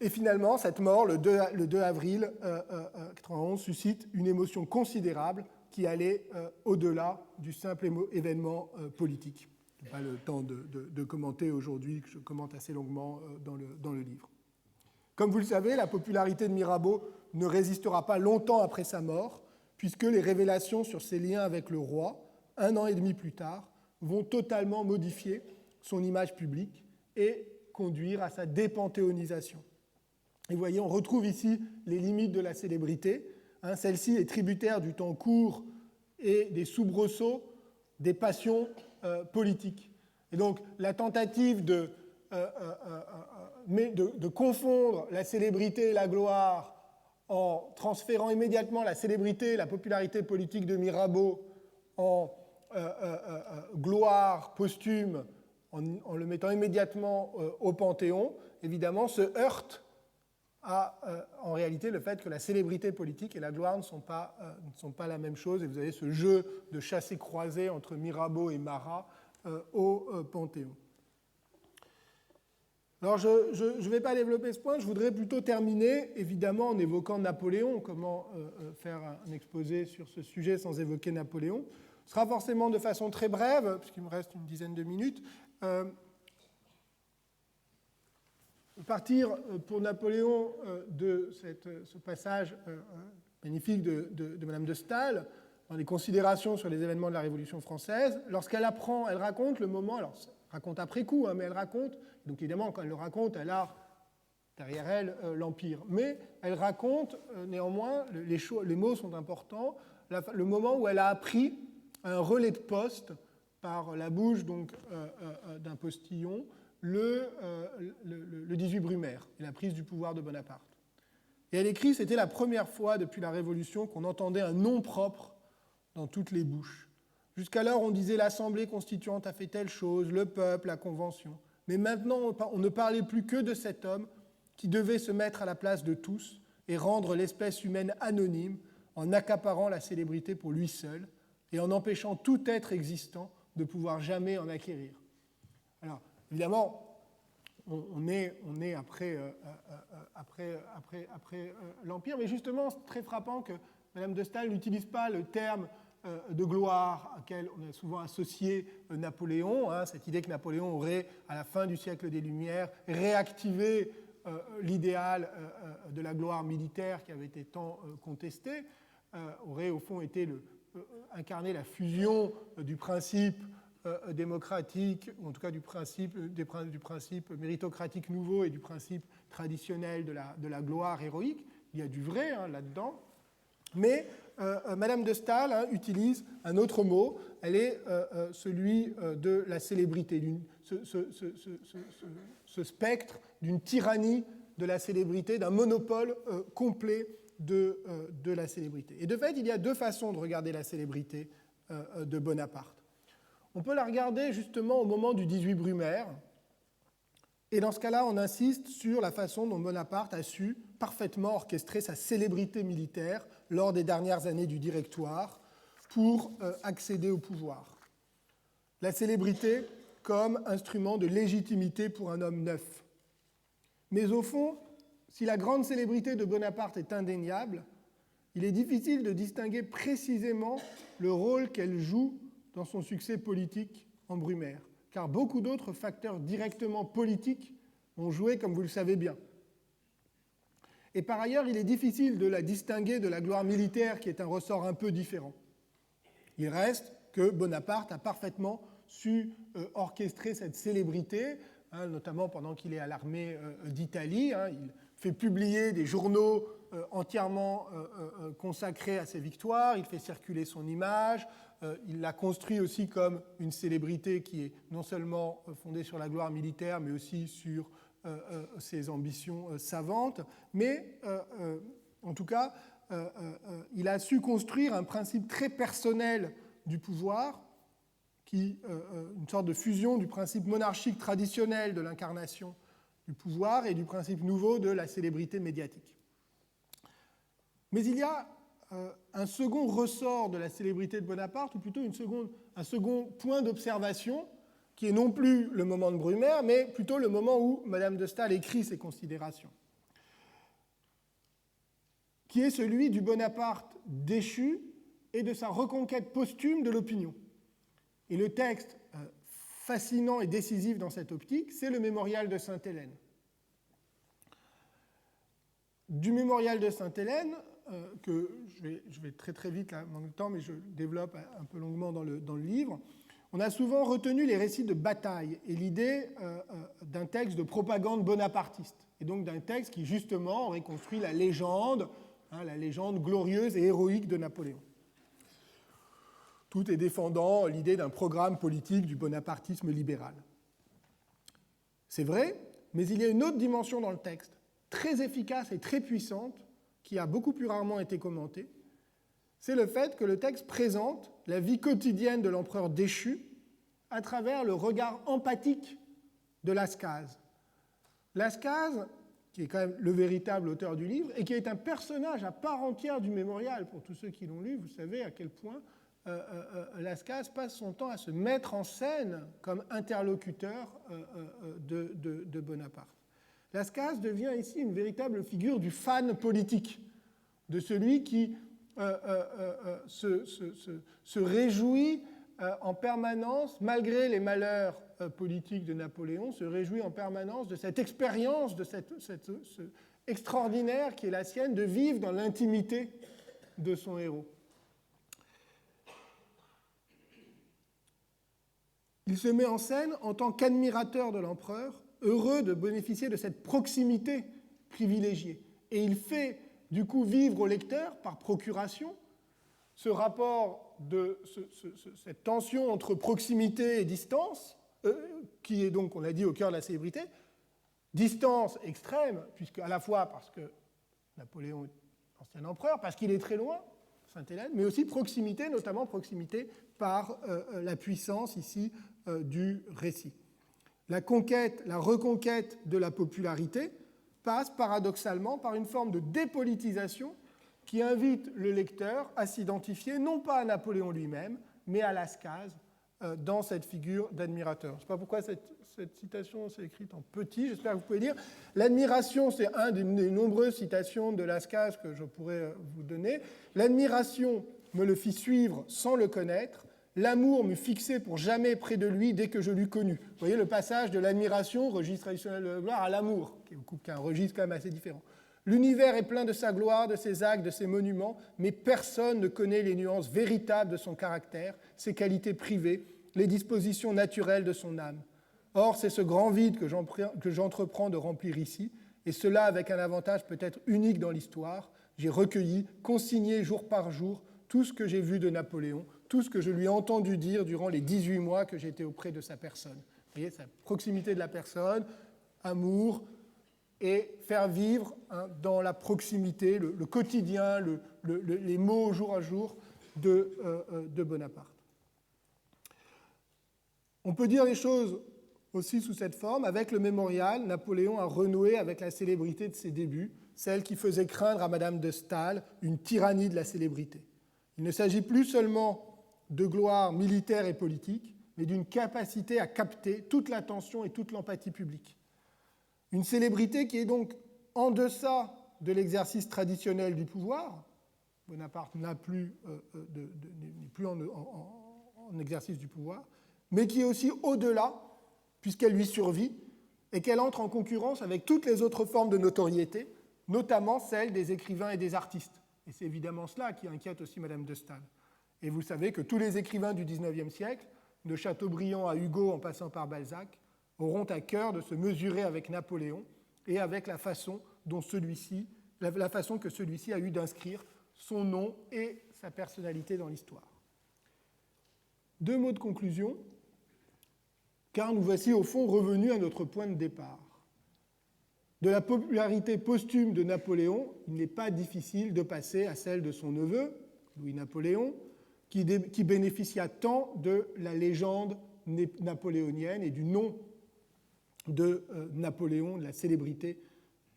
Et finalement, cette mort, le 2 avril 1991, suscite une émotion considérable qui allait au-delà du simple événement politique. Je n'ai pas le temps de commenter aujourd'hui, que je commente assez longuement dans le livre. Comme vous le savez, la popularité de Mirabeau ne résistera pas longtemps après sa mort, puisque les révélations sur ses liens avec le roi, 1 an et demi plus tard, vont totalement modifier son image publique et conduire à sa dépanthéonisation. Et vous voyez, on retrouve ici les limites de la célébrité. Celle-ci est tributaire du temps court et des soubresauts des passions politiques. Et donc, la tentative de confondre la célébrité et la gloire en transférant immédiatement la célébrité et la popularité politique de Mirabeau en gloire posthume, en le mettant immédiatement au Panthéon, évidemment, se heurte à, en réalité, le fait que la célébrité politique et la gloire ne sont pas la même chose. Et vous avez ce jeu de chassé-croisé entre Mirabeau et Marat au Panthéon. Alors, je ne vais pas développer ce point, je voudrais plutôt terminer, évidemment, en évoquant Napoléon. Comment faire un exposé sur ce sujet sans évoquer Napoléon? Ce sera forcément de façon très brève, puisqu'il me reste une dizaine de minutes. Partir pour Napoléon de ce passage magnifique de Madame de Staël dans les considérations sur les événements de la Révolution française. Lorsqu'elle apprend, elle raconte le moment, alors elle raconte après coup, mais elle raconte, donc évidemment quand elle le raconte, elle a derrière elle l'Empire. Mais elle raconte néanmoins, les mots sont importants, le moment où elle a appris un relais de poste par la bouche donc d'un postillon, le 18 Brumaire et la prise du pouvoir de Bonaparte. Et elle écrit, c'était la première fois depuis la Révolution qu'on entendait un nom propre dans toutes les bouches. Jusqu'alors, on disait l'Assemblée constituante a fait telle chose, le peuple, la Convention. Mais maintenant, on ne parlait plus que de cet homme qui devait se mettre à la place de tous et rendre l'espèce humaine anonyme en accaparant la célébrité pour lui seul et en empêchant tout être existant de pouvoir jamais en acquérir. Alors, évidemment, on est après l'Empire, mais justement, c'est très frappant que Madame de Staël n'utilise pas le terme de gloire auquel on a souvent associé Napoléon, cette idée que Napoléon aurait, à la fin du siècle des Lumières, réactivé l'idéal de la gloire militaire qui avait été tant contesté, aurait au fond été incarner la fusion du principe démocratique, ou en tout cas du principe méritocratique nouveau et du principe traditionnel de la gloire héroïque. Il y a du vrai là-dedans. Mais Madame de Staël utilise un autre mot, elle est celui de la célébrité, ce spectre d'une tyrannie de la célébrité, d'un monopole complet de la célébrité. Et de fait, il y a deux façons de regarder la célébrité de Bonaparte. On peut la regarder justement au moment du 18 Brumaire, et dans ce cas-là, on insiste sur la façon dont Bonaparte a su parfaitement orchestrer sa célébrité militaire lors des dernières années du Directoire pour accéder au pouvoir. La célébrité comme instrument de légitimité pour un homme neuf. Mais au fond, si la grande célébrité de Bonaparte est indéniable, il est difficile de distinguer précisément le rôle qu'elle joue dans son succès politique en Brumaire, car beaucoup d'autres facteurs directement politiques ont joué, comme vous le savez bien. Et par ailleurs, il est difficile de la distinguer de la gloire militaire, qui est un ressort un peu différent. Il reste que Bonaparte a parfaitement su orchestrer cette célébrité, notamment pendant qu'il est à l'armée d'Italie. Il fait publier des journaux entièrement consacrés à ses victoires, il fait circuler son image, il la construit aussi comme une célébrité qui est non seulement fondée sur la gloire militaire, mais aussi sur ses ambitions savantes. Mais en tout cas, il a su construire un principe très personnel du pouvoir, une sorte de fusion du principe monarchique traditionnel de l'incarnation du pouvoir et du principe nouveau de la célébrité médiatique. Mais il y a un second ressort de la célébrité de Bonaparte, ou plutôt un second point d'observation, qui est non plus le moment de Brumaire, mais plutôt le moment où Madame de Staël écrit ses considérations, qui est celui du Bonaparte déchu et de sa reconquête posthume de l'opinion. Et le texte fascinant et décisif dans cette optique, c'est le mémorial de Sainte-Hélène. Du mémorial de Sainte-Hélène, que je vais très très vite, là, en manque de temps, mais je développe un peu longuement dans le livre, on a souvent retenu les récits de bataille et l'idée d'un texte de propagande bonapartiste, et donc d'un texte qui justement aurait construit la légende glorieuse et héroïque de Napoléon. Tout est défendant l'idée d'un programme politique du bonapartisme libéral. C'est vrai, mais il y a une autre dimension dans le texte, très efficace et très puissante, qui a beaucoup plus rarement été commentée, c'est le fait que le texte présente la vie quotidienne de l'empereur déchu à travers le regard empathique de Lascaz. Lascaz, qui est quand même le véritable auteur du livre, et qui est un personnage à part entière du mémorial. Pour tous ceux qui l'ont lu, vous savez à quel point Lascaz passe son temps à se mettre en scène comme interlocuteur de Bonaparte. Lascaz devient ici une véritable figure du fan politique, de celui qui se réjouit en permanence, malgré les malheurs politiques de Napoléon, se réjouit en permanence de cette expérience, de ce extraordinaire qui est la sienne, de vivre dans l'intimité de son héros. Il se met en scène en tant qu'admirateur de l'empereur, heureux de bénéficier de cette proximité privilégiée. Et il fait du coup vivre au lecteur, par procuration, ce rapport cette tension entre proximité et distance, qui est donc, on l'a dit, au cœur de la célébrité, distance extrême, puisque à la fois parce que Napoléon est l'ancien empereur, parce qu'il est très loin, Sainte-Hélène, mais aussi proximité, notamment proximité par la puissance ici du récit. La reconquête de la popularité passe paradoxalement par une forme de dépolitisation qui invite le lecteur à s'identifier non pas à Napoléon lui-même, mais à Lascaz dans cette figure d'admirateur. Je ne sais pas pourquoi cette citation s'est écrite en petit, j'espère que vous pouvez lire. L'admiration, c'est une des nombreuses citations de Lascaz que je pourrais vous donner. L'admiration me le fit suivre sans le connaître. L'amour me fixait pour jamais près de lui dès que je l'eus connu. Vous voyez le passage de l'admiration, registre traditionnel de la gloire, à l'amour, qui est un registre quand même assez différent. L'univers est plein de sa gloire, de ses actes, de ses monuments, mais personne ne connaît les nuances véritables de son caractère, ses qualités privées, les dispositions naturelles de son âme. Or, c'est ce grand vide que j'entreprends de remplir ici, et cela avec un avantage peut-être unique dans l'histoire. J'ai recueilli, consigné jour par jour, tout ce que j'ai vu de Napoléon, tout ce que je lui ai entendu dire durant les 18 mois que j'étais auprès de sa personne. Vous voyez, sa proximité de la personne, amour, et faire vivre dans la proximité, le quotidien, les mots jour à jour de Bonaparte. On peut dire les choses aussi sous cette forme. Avec le mémorial, Napoléon a renoué avec la célébrité de ses débuts, celle qui faisait craindre à Madame de Staël une tyrannie de la célébrité. Il ne s'agit plus seulement de gloire militaire et politique, mais d'une capacité à capter toute l'attention et toute l'empathie publique. Une célébrité qui est donc en deçà de l'exercice traditionnel du pouvoir. Bonaparte n'est plus en exercice du pouvoir, mais qui est aussi au-delà, puisqu'elle lui survit, et qu'elle entre en concurrence avec toutes les autres formes de notoriété, notamment celle des écrivains et des artistes. Et c'est évidemment cela qui inquiète aussi Madame de Staël. Et vous savez que tous les écrivains du XIXe siècle, de Chateaubriand à Hugo en passant par Balzac, auront à cœur de se mesurer avec Napoléon et avec la façon que celui-ci a eu d'inscrire son nom et sa personnalité dans l'histoire. 2 mots de conclusion, car nous voici au fond revenus à notre point de départ. De la popularité posthume de Napoléon, il n'est pas difficile de passer à celle de son neveu, Louis-Napoléon, qui bénéficia tant de la légende napoléonienne et du nom de Napoléon, de la célébrité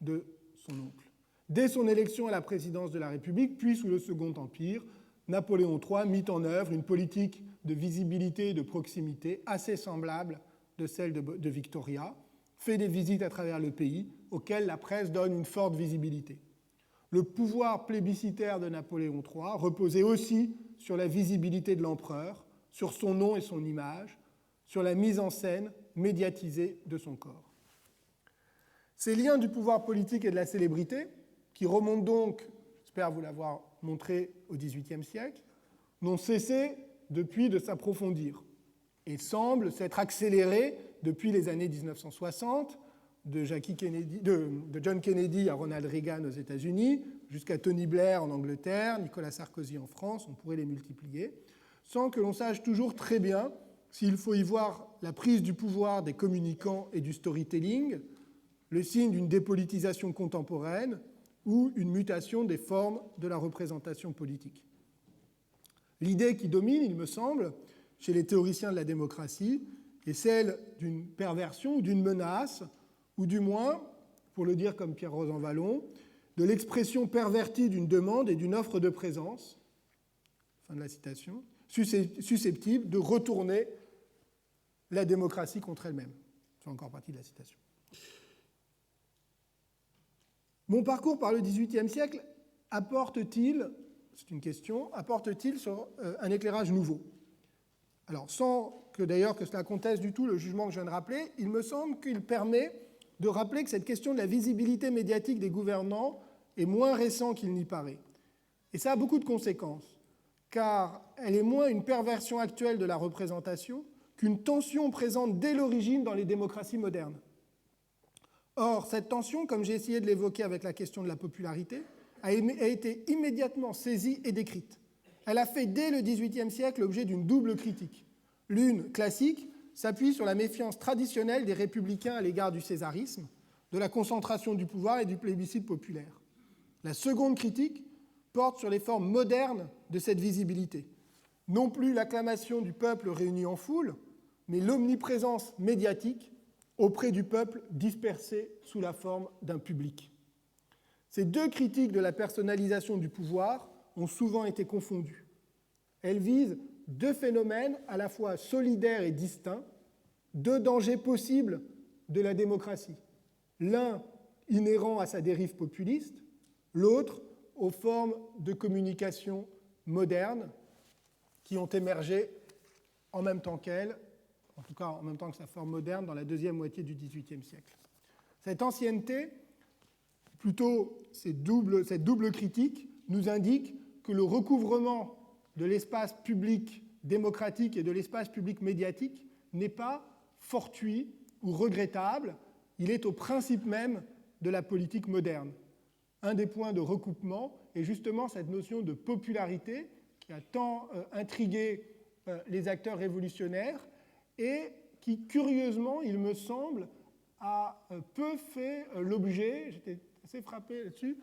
de son oncle. Dès son élection à la présidence de la République, puis sous le Second Empire, Napoléon III mit en œuvre une politique de visibilité et de proximité assez semblable de celle de Victoria, fait des visites à travers le pays auxquelles la presse donne une forte visibilité. Le pouvoir plébiscitaire de Napoléon III reposait aussi sur la visibilité de l'empereur, sur son nom et son image, sur la mise en scène médiatisée de son corps. Ces liens du pouvoir politique et de la célébrité, qui remontent donc, j'espère vous l'avoir montré, au XVIIIe siècle, n'ont cessé depuis de s'approfondir et semblent s'être accélérés depuis les années 1960, de John Kennedy à Ronald Reagan aux États-Unis, jusqu'à Tony Blair en Angleterre, Nicolas Sarkozy en France, on pourrait les multiplier, sans que l'on sache toujours très bien s'il faut y voir la prise du pouvoir des communicants et du storytelling, le signe d'une dépolitisation contemporaine ou une mutation des formes de la représentation politique. L'idée qui domine, il me semble, chez les théoriciens de la démocratie, est celle d'une perversion ou d'une menace, ou du moins, pour le dire comme Pierre Rosanvallon, de l'expression pervertie d'une demande et d'une offre de présence, fin de la citation, susceptible de retourner la démocratie contre elle-même. C'est encore partie de la citation. Mon parcours par le XVIIIe siècle apporte-t-il, c'est une question, apporte-t-il un éclairage nouveau? Alors, sans que d'ailleurs que cela conteste du tout le jugement que je viens de rappeler, il me semble qu'il permet de rappeler que cette question de la visibilité médiatique des gouvernants est moins récente qu'il n'y paraît. Et ça a beaucoup de conséquences, car elle est moins une perversion actuelle de la représentation qu'une tension présente dès l'origine dans les démocraties modernes. Or, cette tension, comme j'ai essayé de l'évoquer avec la question de la popularité, a été immédiatement saisie et décrite. Elle a fait dès le XVIIIe siècle l'objet d'une double critique. L'une, classique, s'appuie sur la méfiance traditionnelle des républicains à l'égard du césarisme, de la concentration du pouvoir et du plébiscite populaire. La seconde critique porte sur les formes modernes de cette visibilité. Non plus l'acclamation du peuple réuni en foule, mais l'omniprésence médiatique auprès du peuple dispersé sous la forme d'un public. Ces deux critiques de la personnalisation du pouvoir ont souvent été confondues. Elles visent deux phénomènes à la fois solidaires et distincts, deux dangers possibles de la démocratie. L'un inhérent à sa dérive populiste, l'autre aux formes de communication modernes qui ont émergé en même temps qu'elle, en tout cas en même temps que sa forme moderne, dans la deuxième moitié du XVIIIe siècle. Cette ancienneté Plutôt, cette double critique nous indique que le recouvrement de l'espace public démocratique et de l'espace public médiatique n'est pas fortuit ou regrettable, il est au principe même de la politique moderne. Un des points de recoupement est justement cette notion de popularité qui a tant intrigué les acteurs révolutionnaires et qui, curieusement, il me semble, a peu fait l'objet, j'étais assez frappé là-dessus,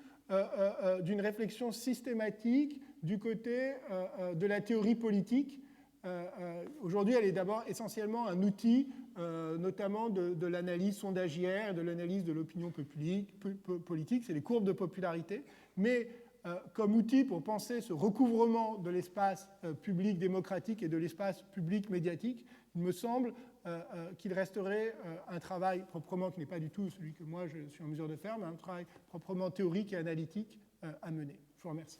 d'une réflexion systématique du côté de la théorie politique. Aujourd'hui, elle est d'abord essentiellement un outil, notamment de l'analyse sondagière, de l'analyse de l'opinion politique, c'est les courbes de popularité, mais comme outil pour penser ce recouvrement de l'espace public démocratique et de l'espace public médiatique, il me semble qu'il resterait un travail proprement, qui n'est pas du tout celui que moi je suis en mesure de faire, mais un travail proprement théorique et analytique à mener. Je vous remercie.